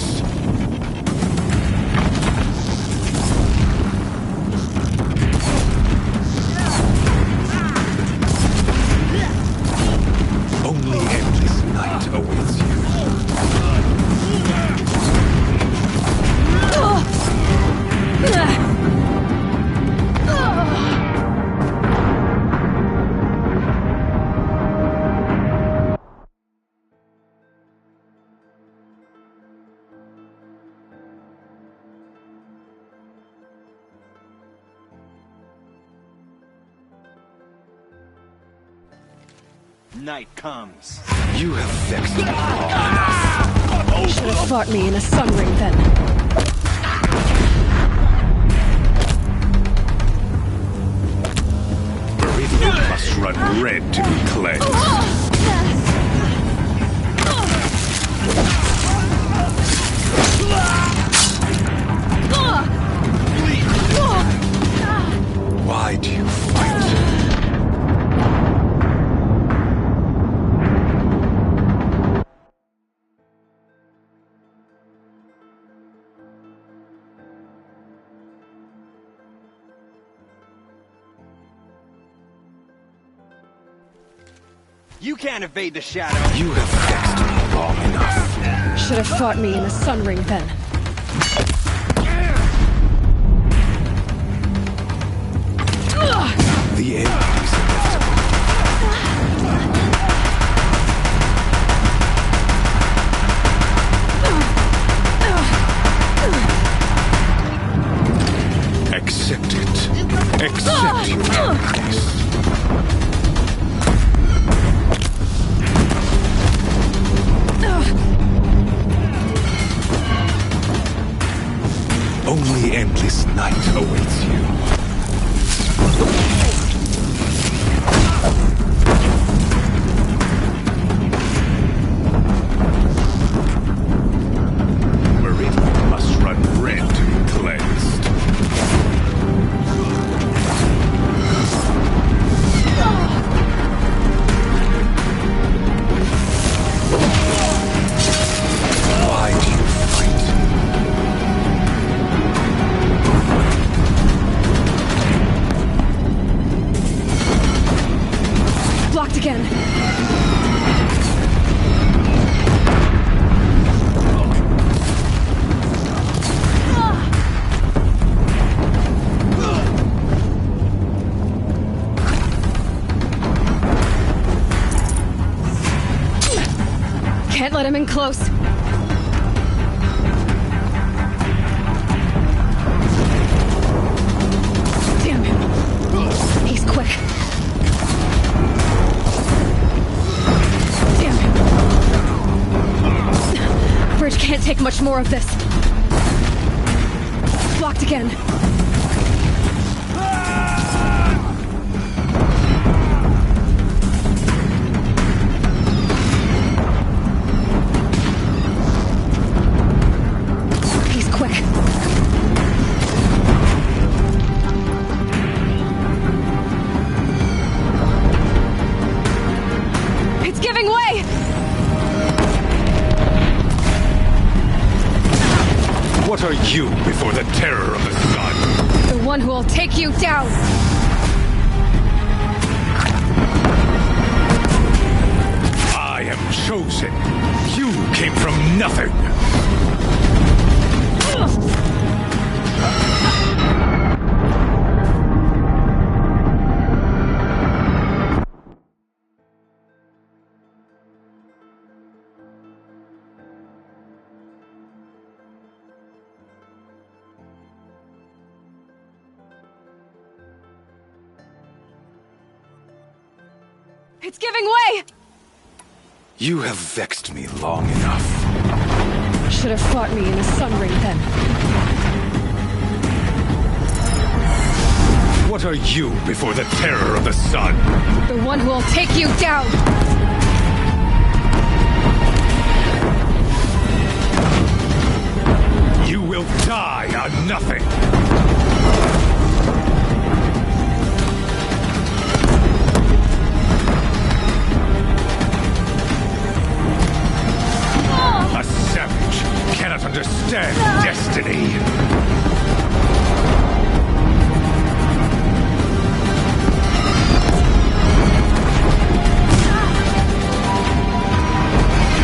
night comes. You have vexed me long enough. You should have fought me in a sun ring then. Meridian must run red to be cleansed. Why do you fight? You can't evade the shadow. You have vexed me long enough. Should have fought me in a sun ring then. The end is inevitable. Accept it. Accept your darkness. Only endless night awaits you. Meridian must run red to be cleansed. Why do you fight? Blocked again. Can't let him in close. Damn him. He's quick. Damn him. Bridge can't take much more of this. Blocked again. He's quick. It's giving way! What are you before the terror of the sun? The one who will take you down! I am chosen. You came from nothing. It's giving way! You have vexed me long enough. Should have fought me in a sun ring then. What are you before the terror of the sun? The one who will take you down! You will die on nothing. A savage cannot understand destiny.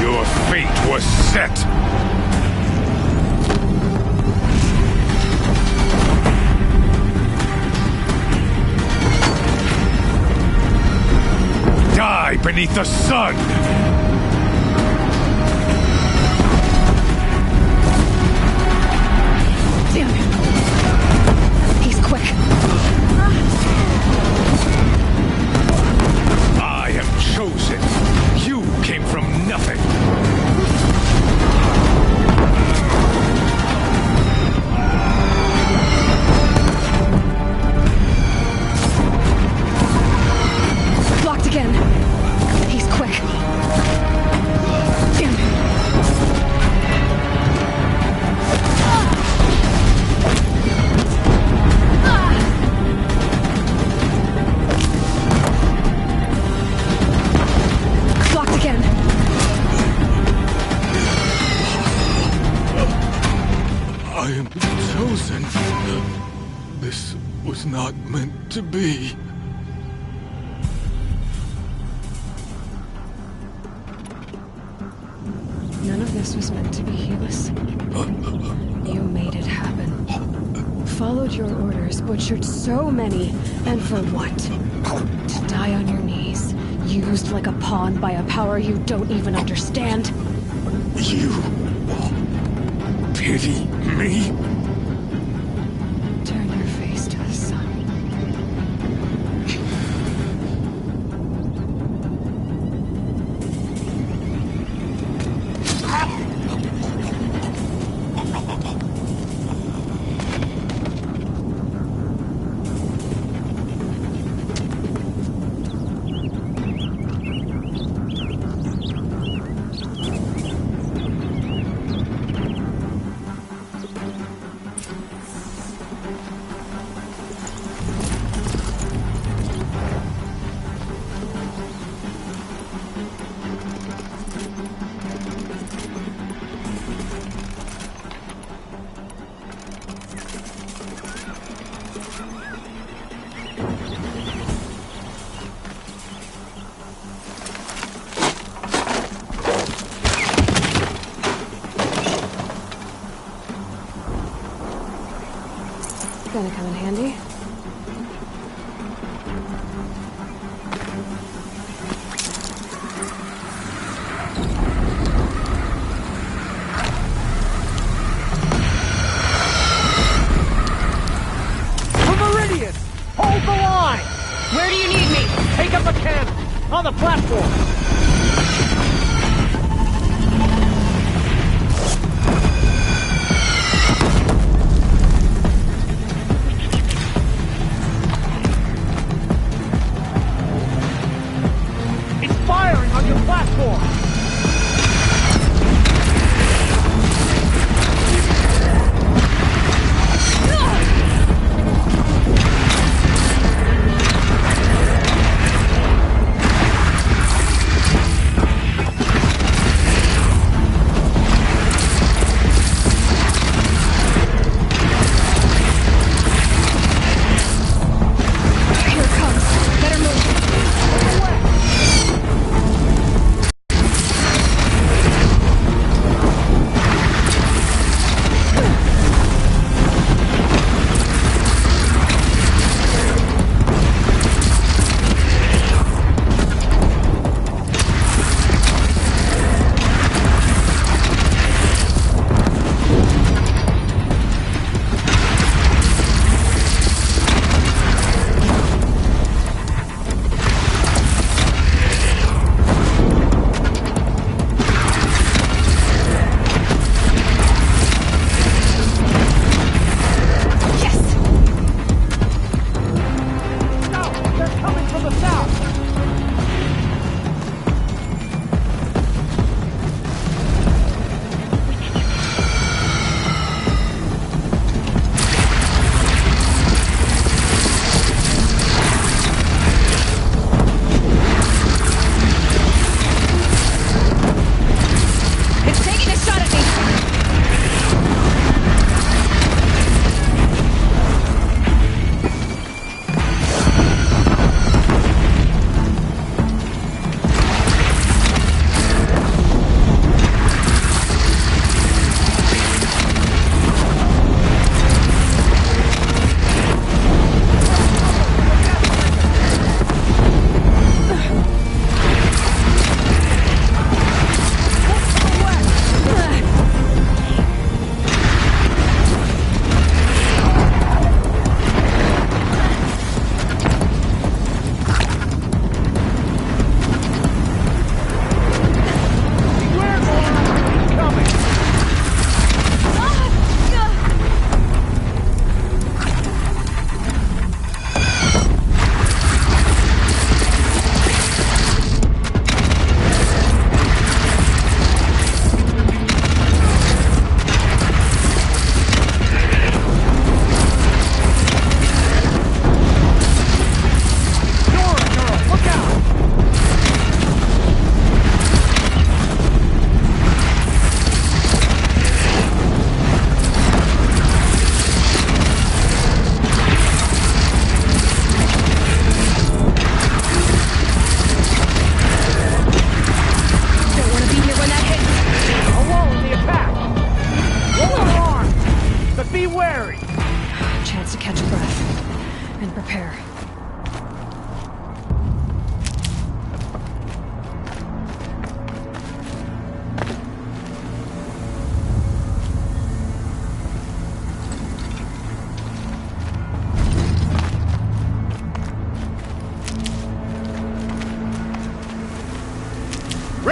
Your fate was set. Die beneath the sun! Damn him. He's quick. I am chosen. Damn it. Blocked again. I am chosen. This was not meant to be. None of this was meant to be, Helis. You made it happen. Followed your orders, butchered so many, and for what? To die on your knees, used like a pawn by a power you don't even understand. You pity me? Turn your face to the sun. Gonna come in handy. Meridius! Hold the line! Where do you need me? Take up a cannon! On the platform! Firing on your platform!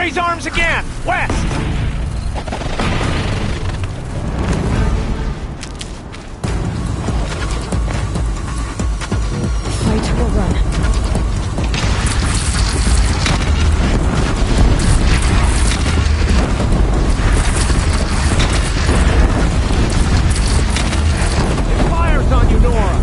Raise arms again! West! Fight or run. It fires on you, Nora!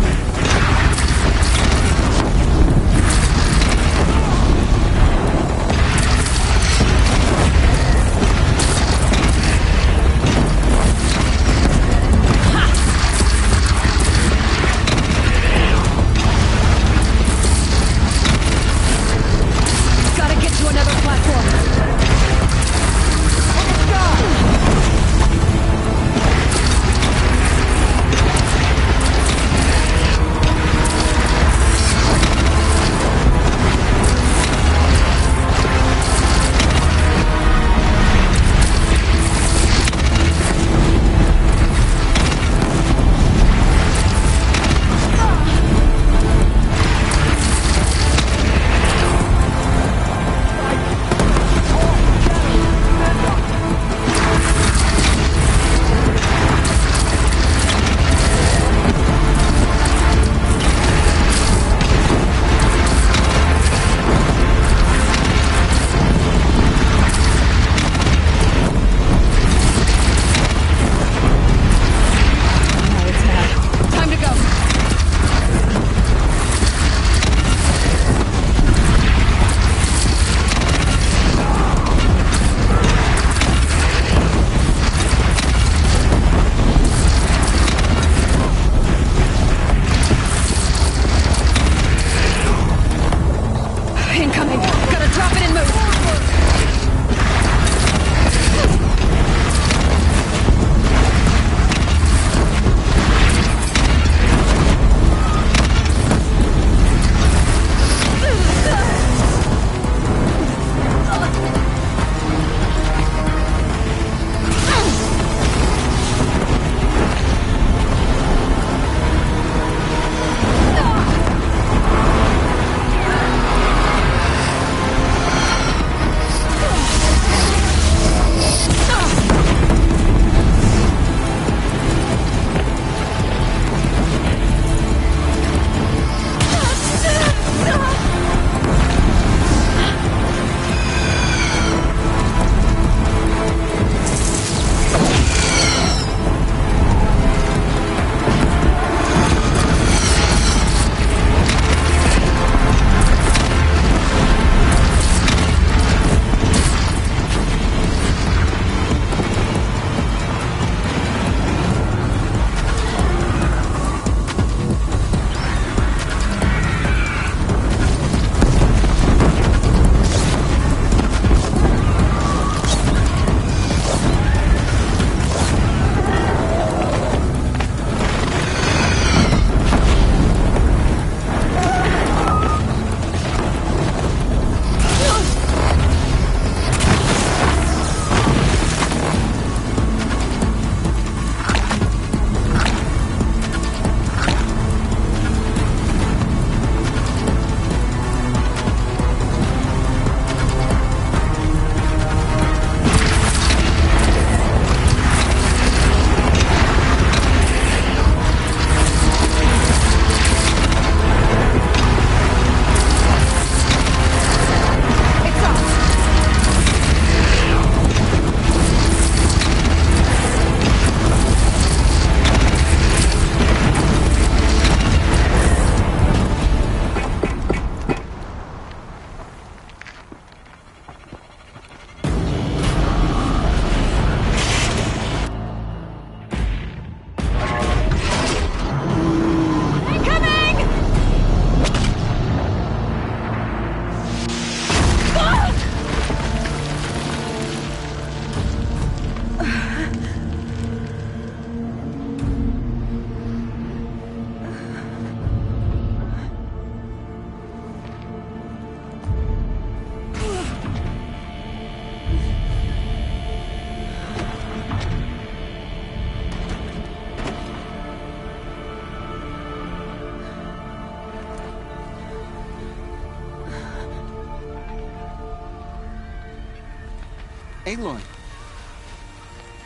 Aloy!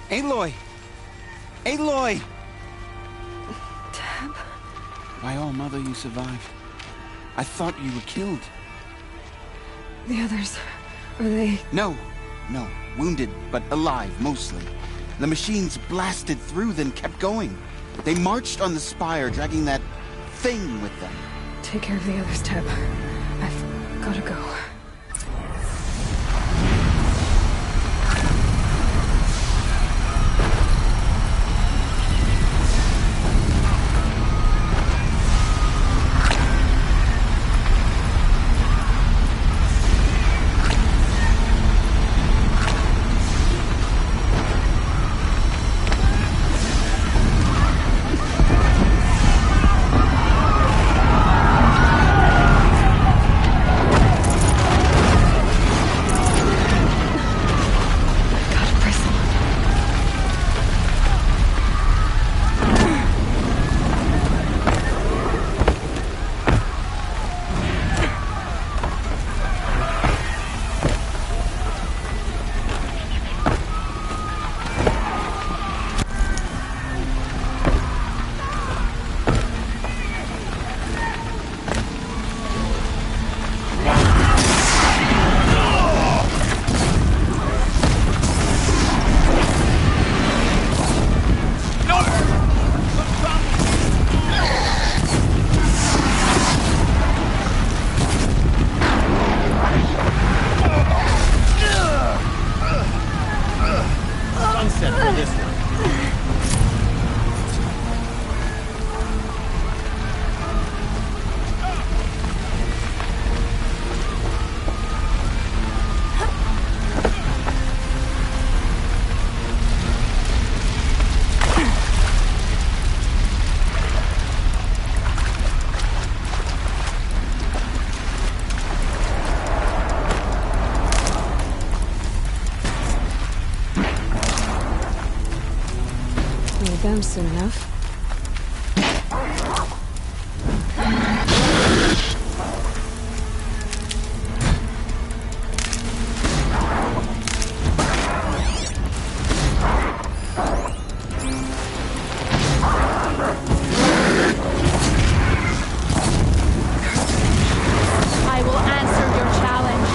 Aloy! Aloy! Tab? By all, Mother, you survived. I thought you were killed. The others, are they... No. Wounded, but alive, mostly. The machines blasted through, then kept going. They marched on the spire, dragging that thing with them. Take care of the others, Tab. I've gotta go. Them soon enough. I will answer your challenge.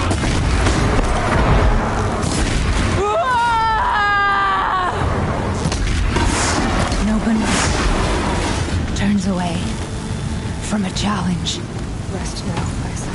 Turns away from a challenge. Rest now, Lysa.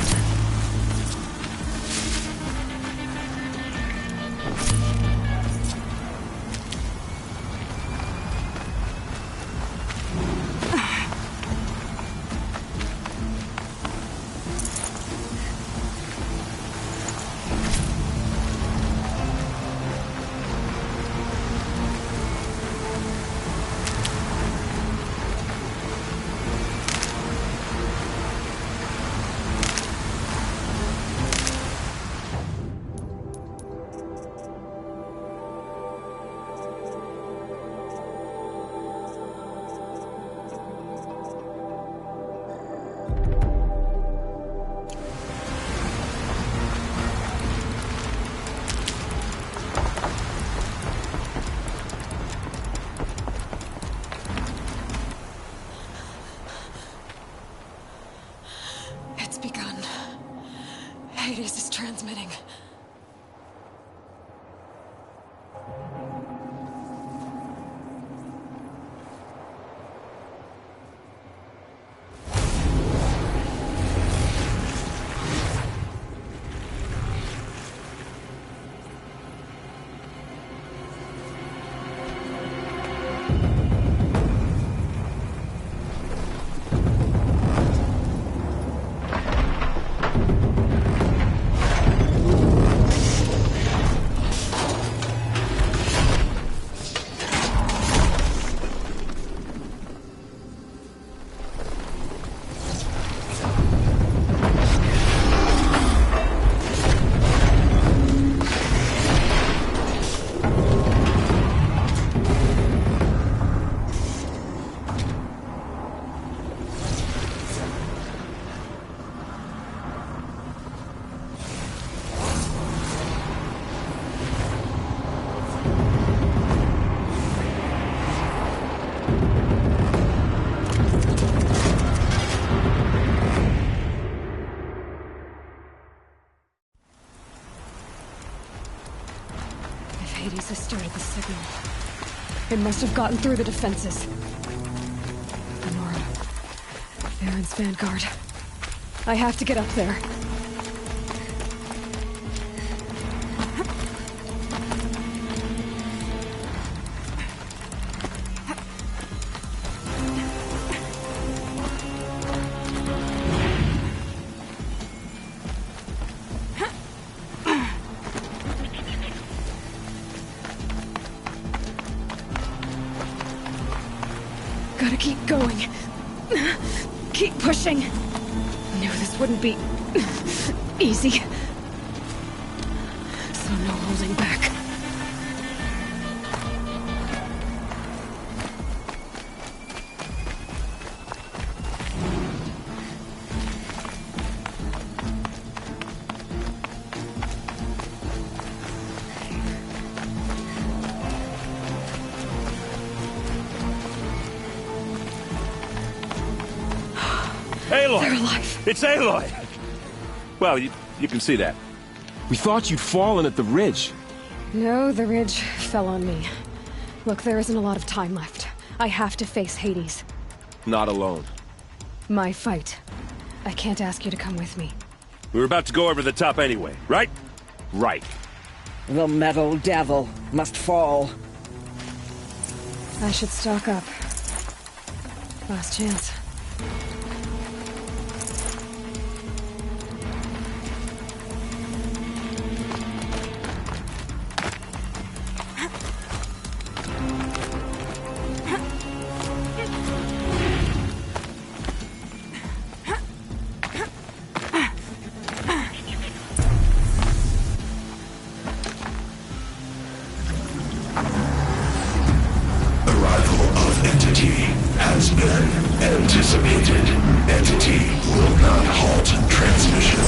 Hades has started the signal. It must have gotten through the defenses. Nora. Baron's vanguard. I have to get up there. Gotta keep going. Keep pushing. Knew this wouldn't be easy. So no holding back. Aloy! They're alive. It's Aloy! Well, you can see that. We thought you'd fallen at the ridge. No, the ridge fell on me. Look, there isn't a lot of time left. I have to face Hades. Not alone. My fight. I can't ask you to come with me. We were about to go over the top anyway, right? Right. The metal devil must fall. I should stock up. Last chance. Anticipated. Entity will not halt transmission.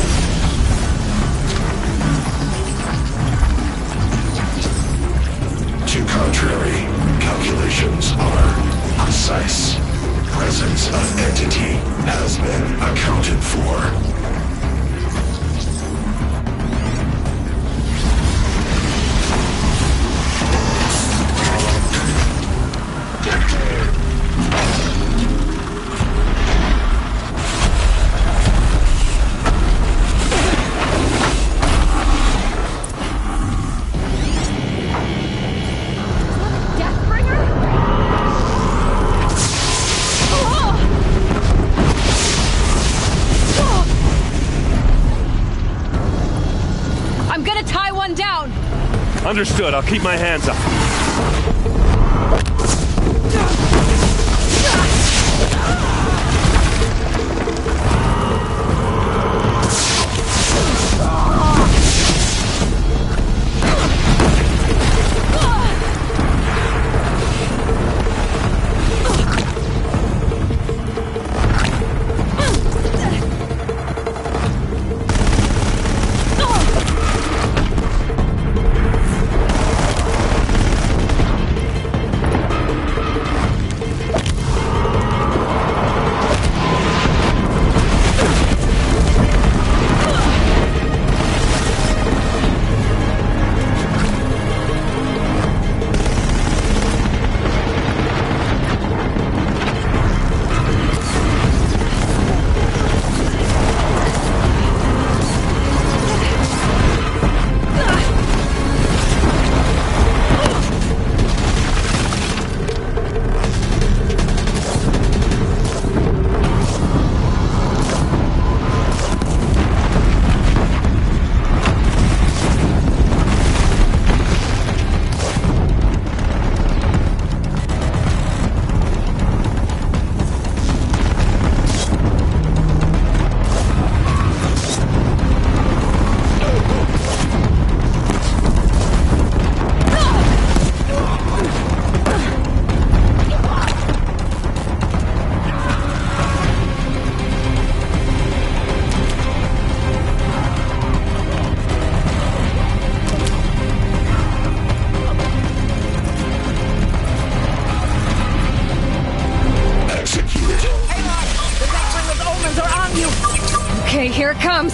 To contrary, calculations are precise. Presence of entity has been accounted for. Understood. I'll keep my hands up. Okay, here it comes.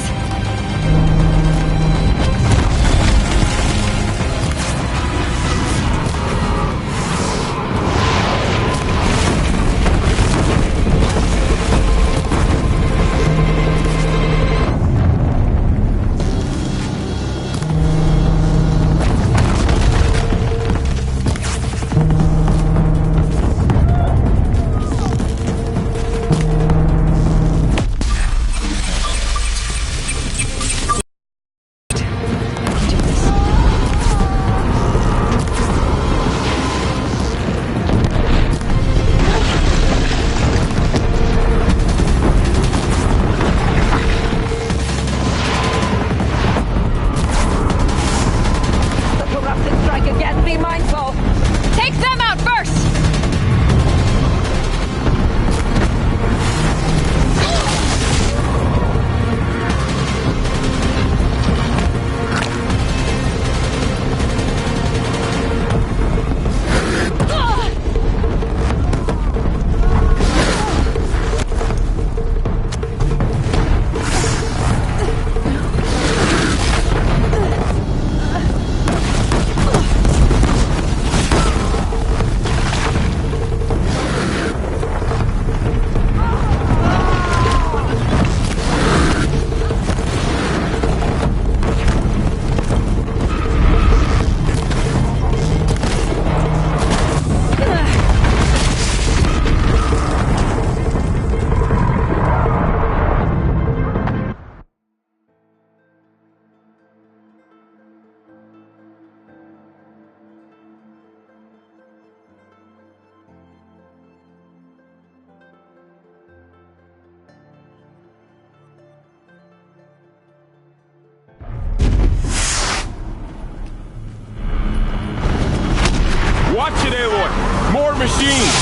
Watch it, Aloy! More machines!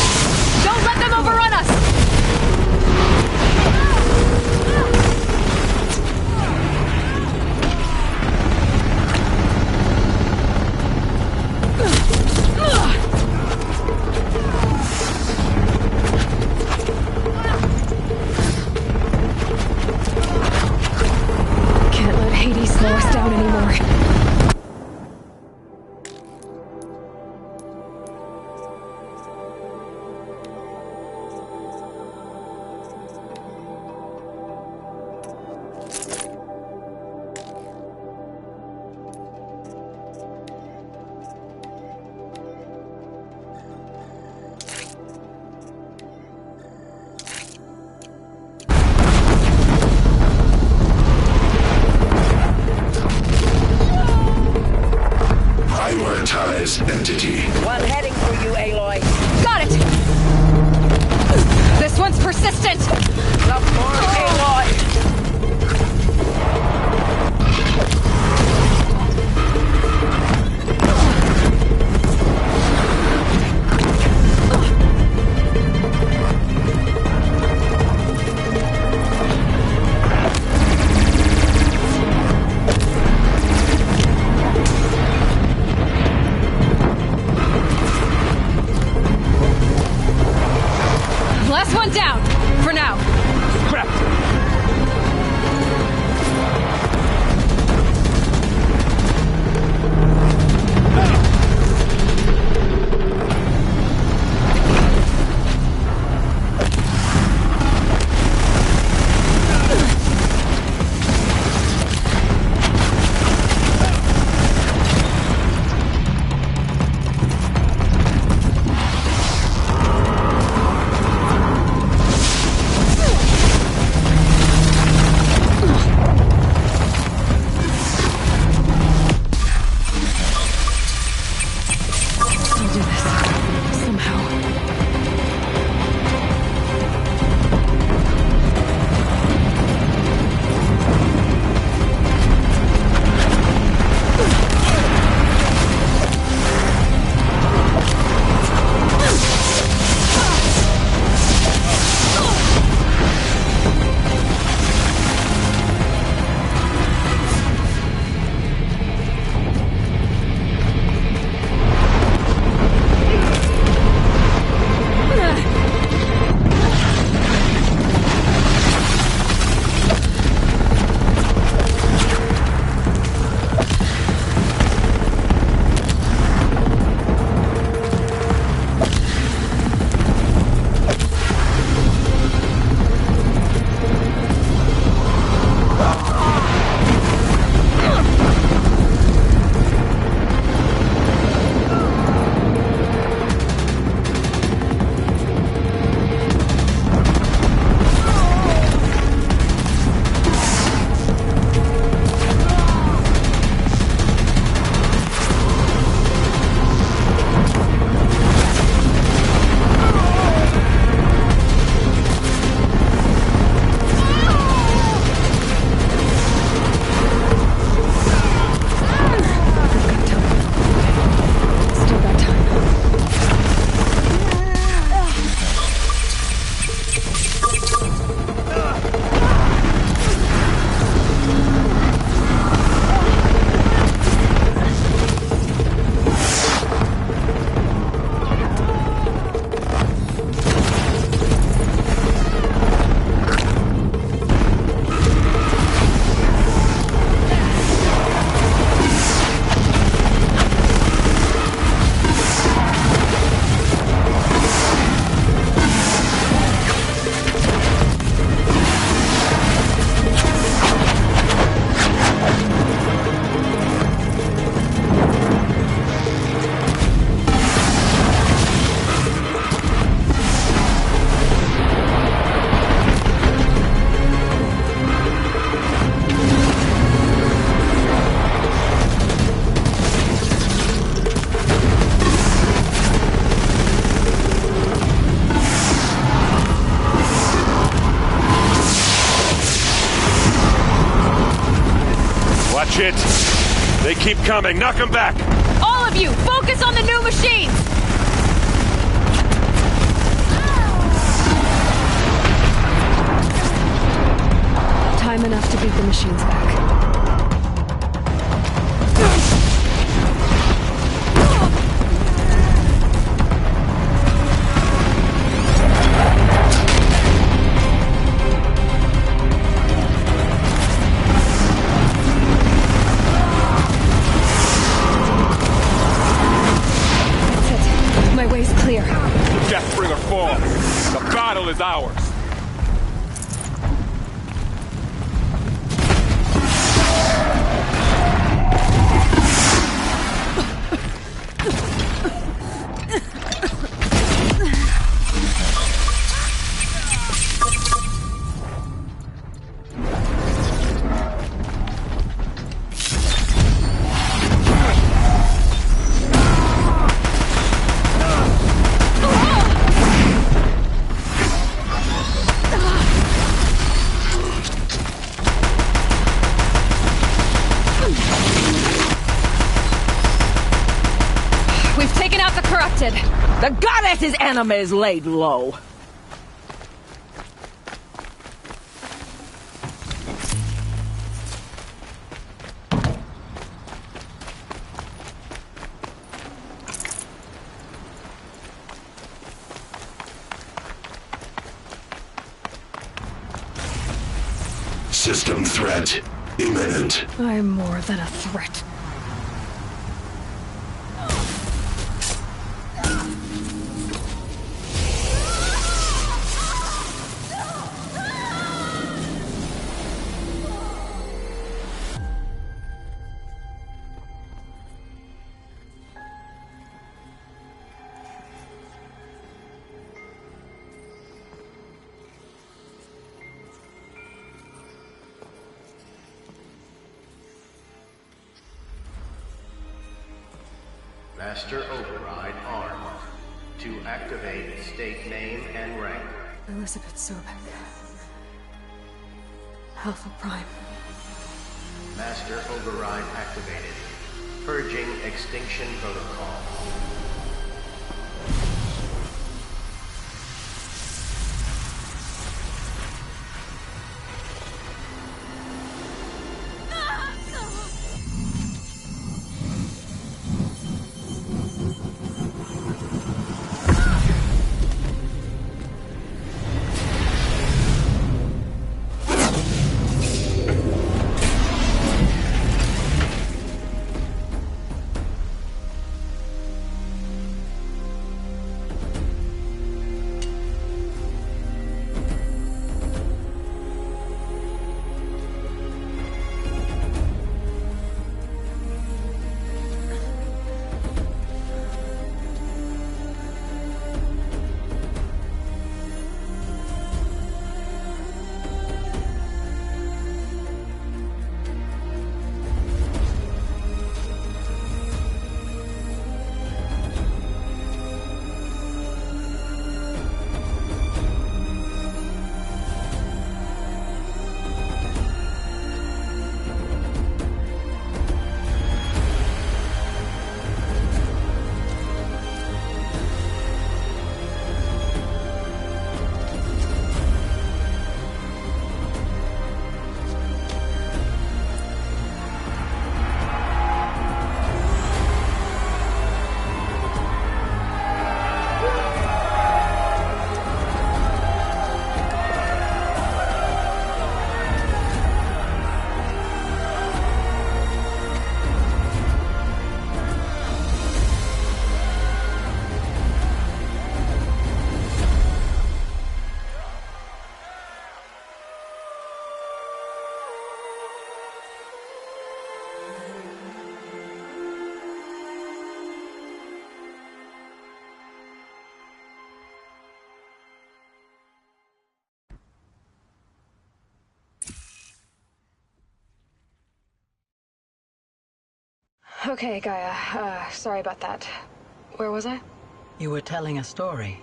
Don't let them overrun us! Can't let Hades slow us down anymore. Prioritize entity. One heading for you, Aloy. Got it! This one's persistent! Love more, Aloy. Last one down, for now. Crap! I'll do this. Somehow. Watch it! They keep coming. Knock them back! All of you, focus on the new machines! Time enough to beat the machines back. Clear. Deathbringer falls. The battle is ours. The goddess's enemies laid low. System threat imminent. I'm more than a threat. Master Override armed. To activate, state name and rank. Elizabeth Sobek. Alpha Prime. Master Override activated. Purging extinction protocol. Okay, Gaia. Sorry about that. Where was I? You were telling a story.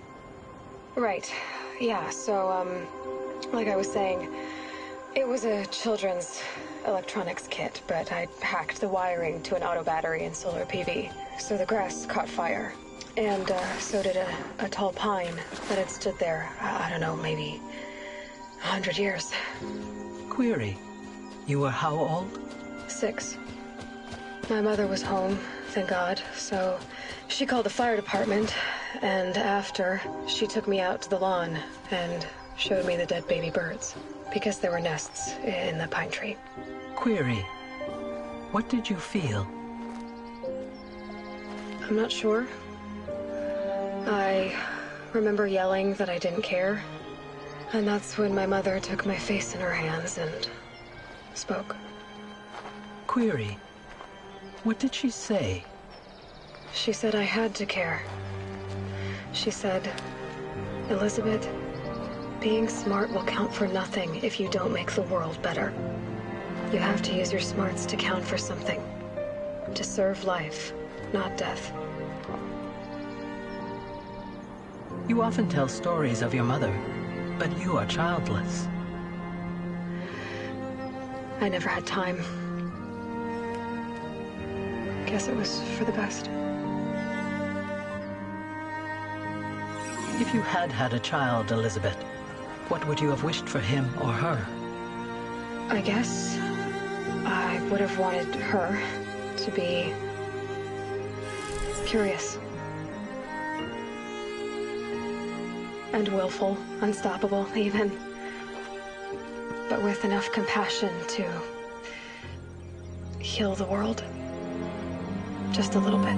Right. Yeah, so, like I was saying, it was a children's electronics kit, but I hacked the wiring to an auto battery and solar PV. So the grass caught fire. And, so did a tall pine that had stood there, I don't know, maybe 100 years. Query. You were how old? 6. My mother was home, thank God, so she called the fire department, and after, she took me out to the lawn and showed me the dead baby birds, because there were nests in the pine tree. Query. What did you feel? I'm not sure. I remember yelling that I didn't care, and that's when my mother took my face in her hands and spoke. Query. What did she say? She said I had to care. She said, Elizabeth, being smart will count for nothing if you don't make the world better. You have to use your smarts to count for something. To serve life, not death. You often tell stories of your mother, but you are childless. I never had time. Guess it was for the best. If you had had a child, Elizabeth, what would you have wished for him or her? I guess I would have wanted her to be curious. And willful, unstoppable, even. But with enough compassion to heal the world. Just a little bit.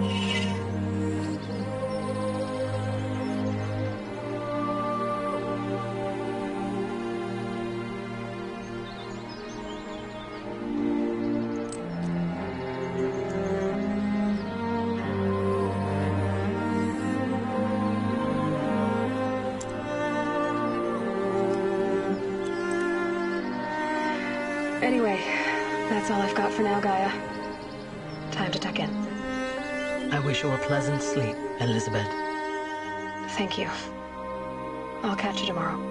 Anyway, that's all I've got for now, Gaia. Time to tuck in. I wish you a pleasant sleep, Elizabeth. Thank you. I'll catch you tomorrow.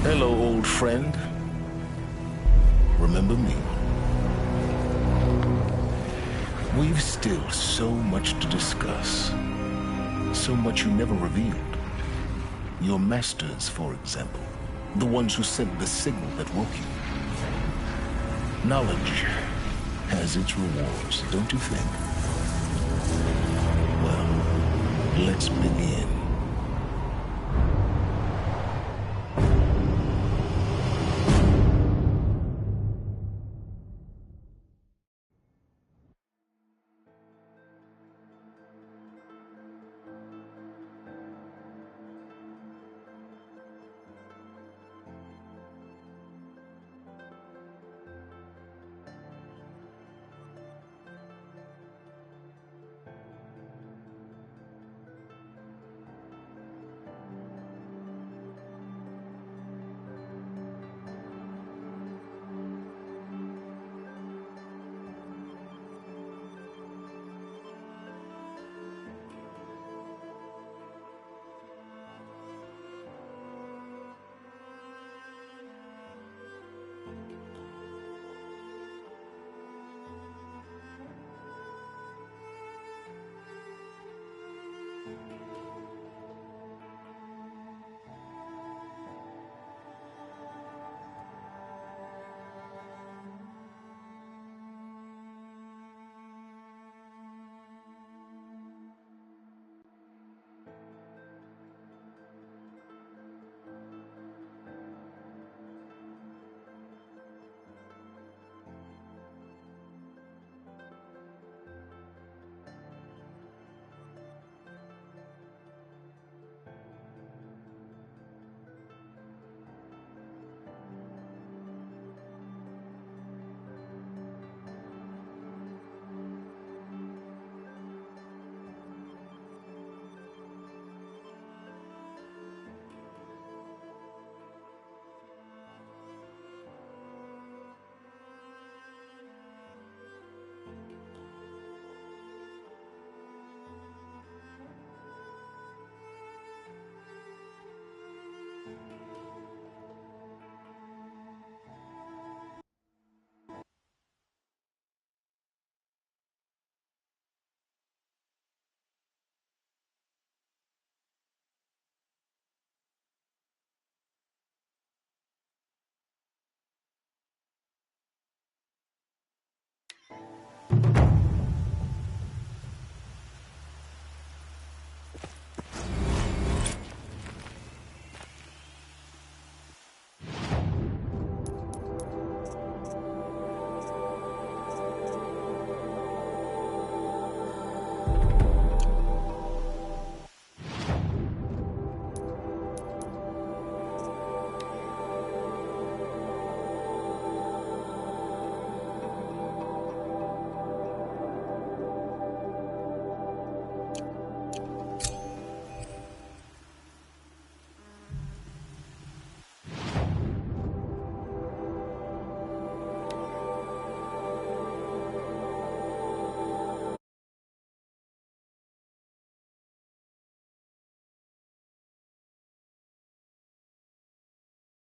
Hello, old friend. Remember me? We've still so much to discuss. So much you never revealed. Your masters, for example. The ones who sent the signal that woke you. Knowledge has its rewards, don't you think? Well, let's begin.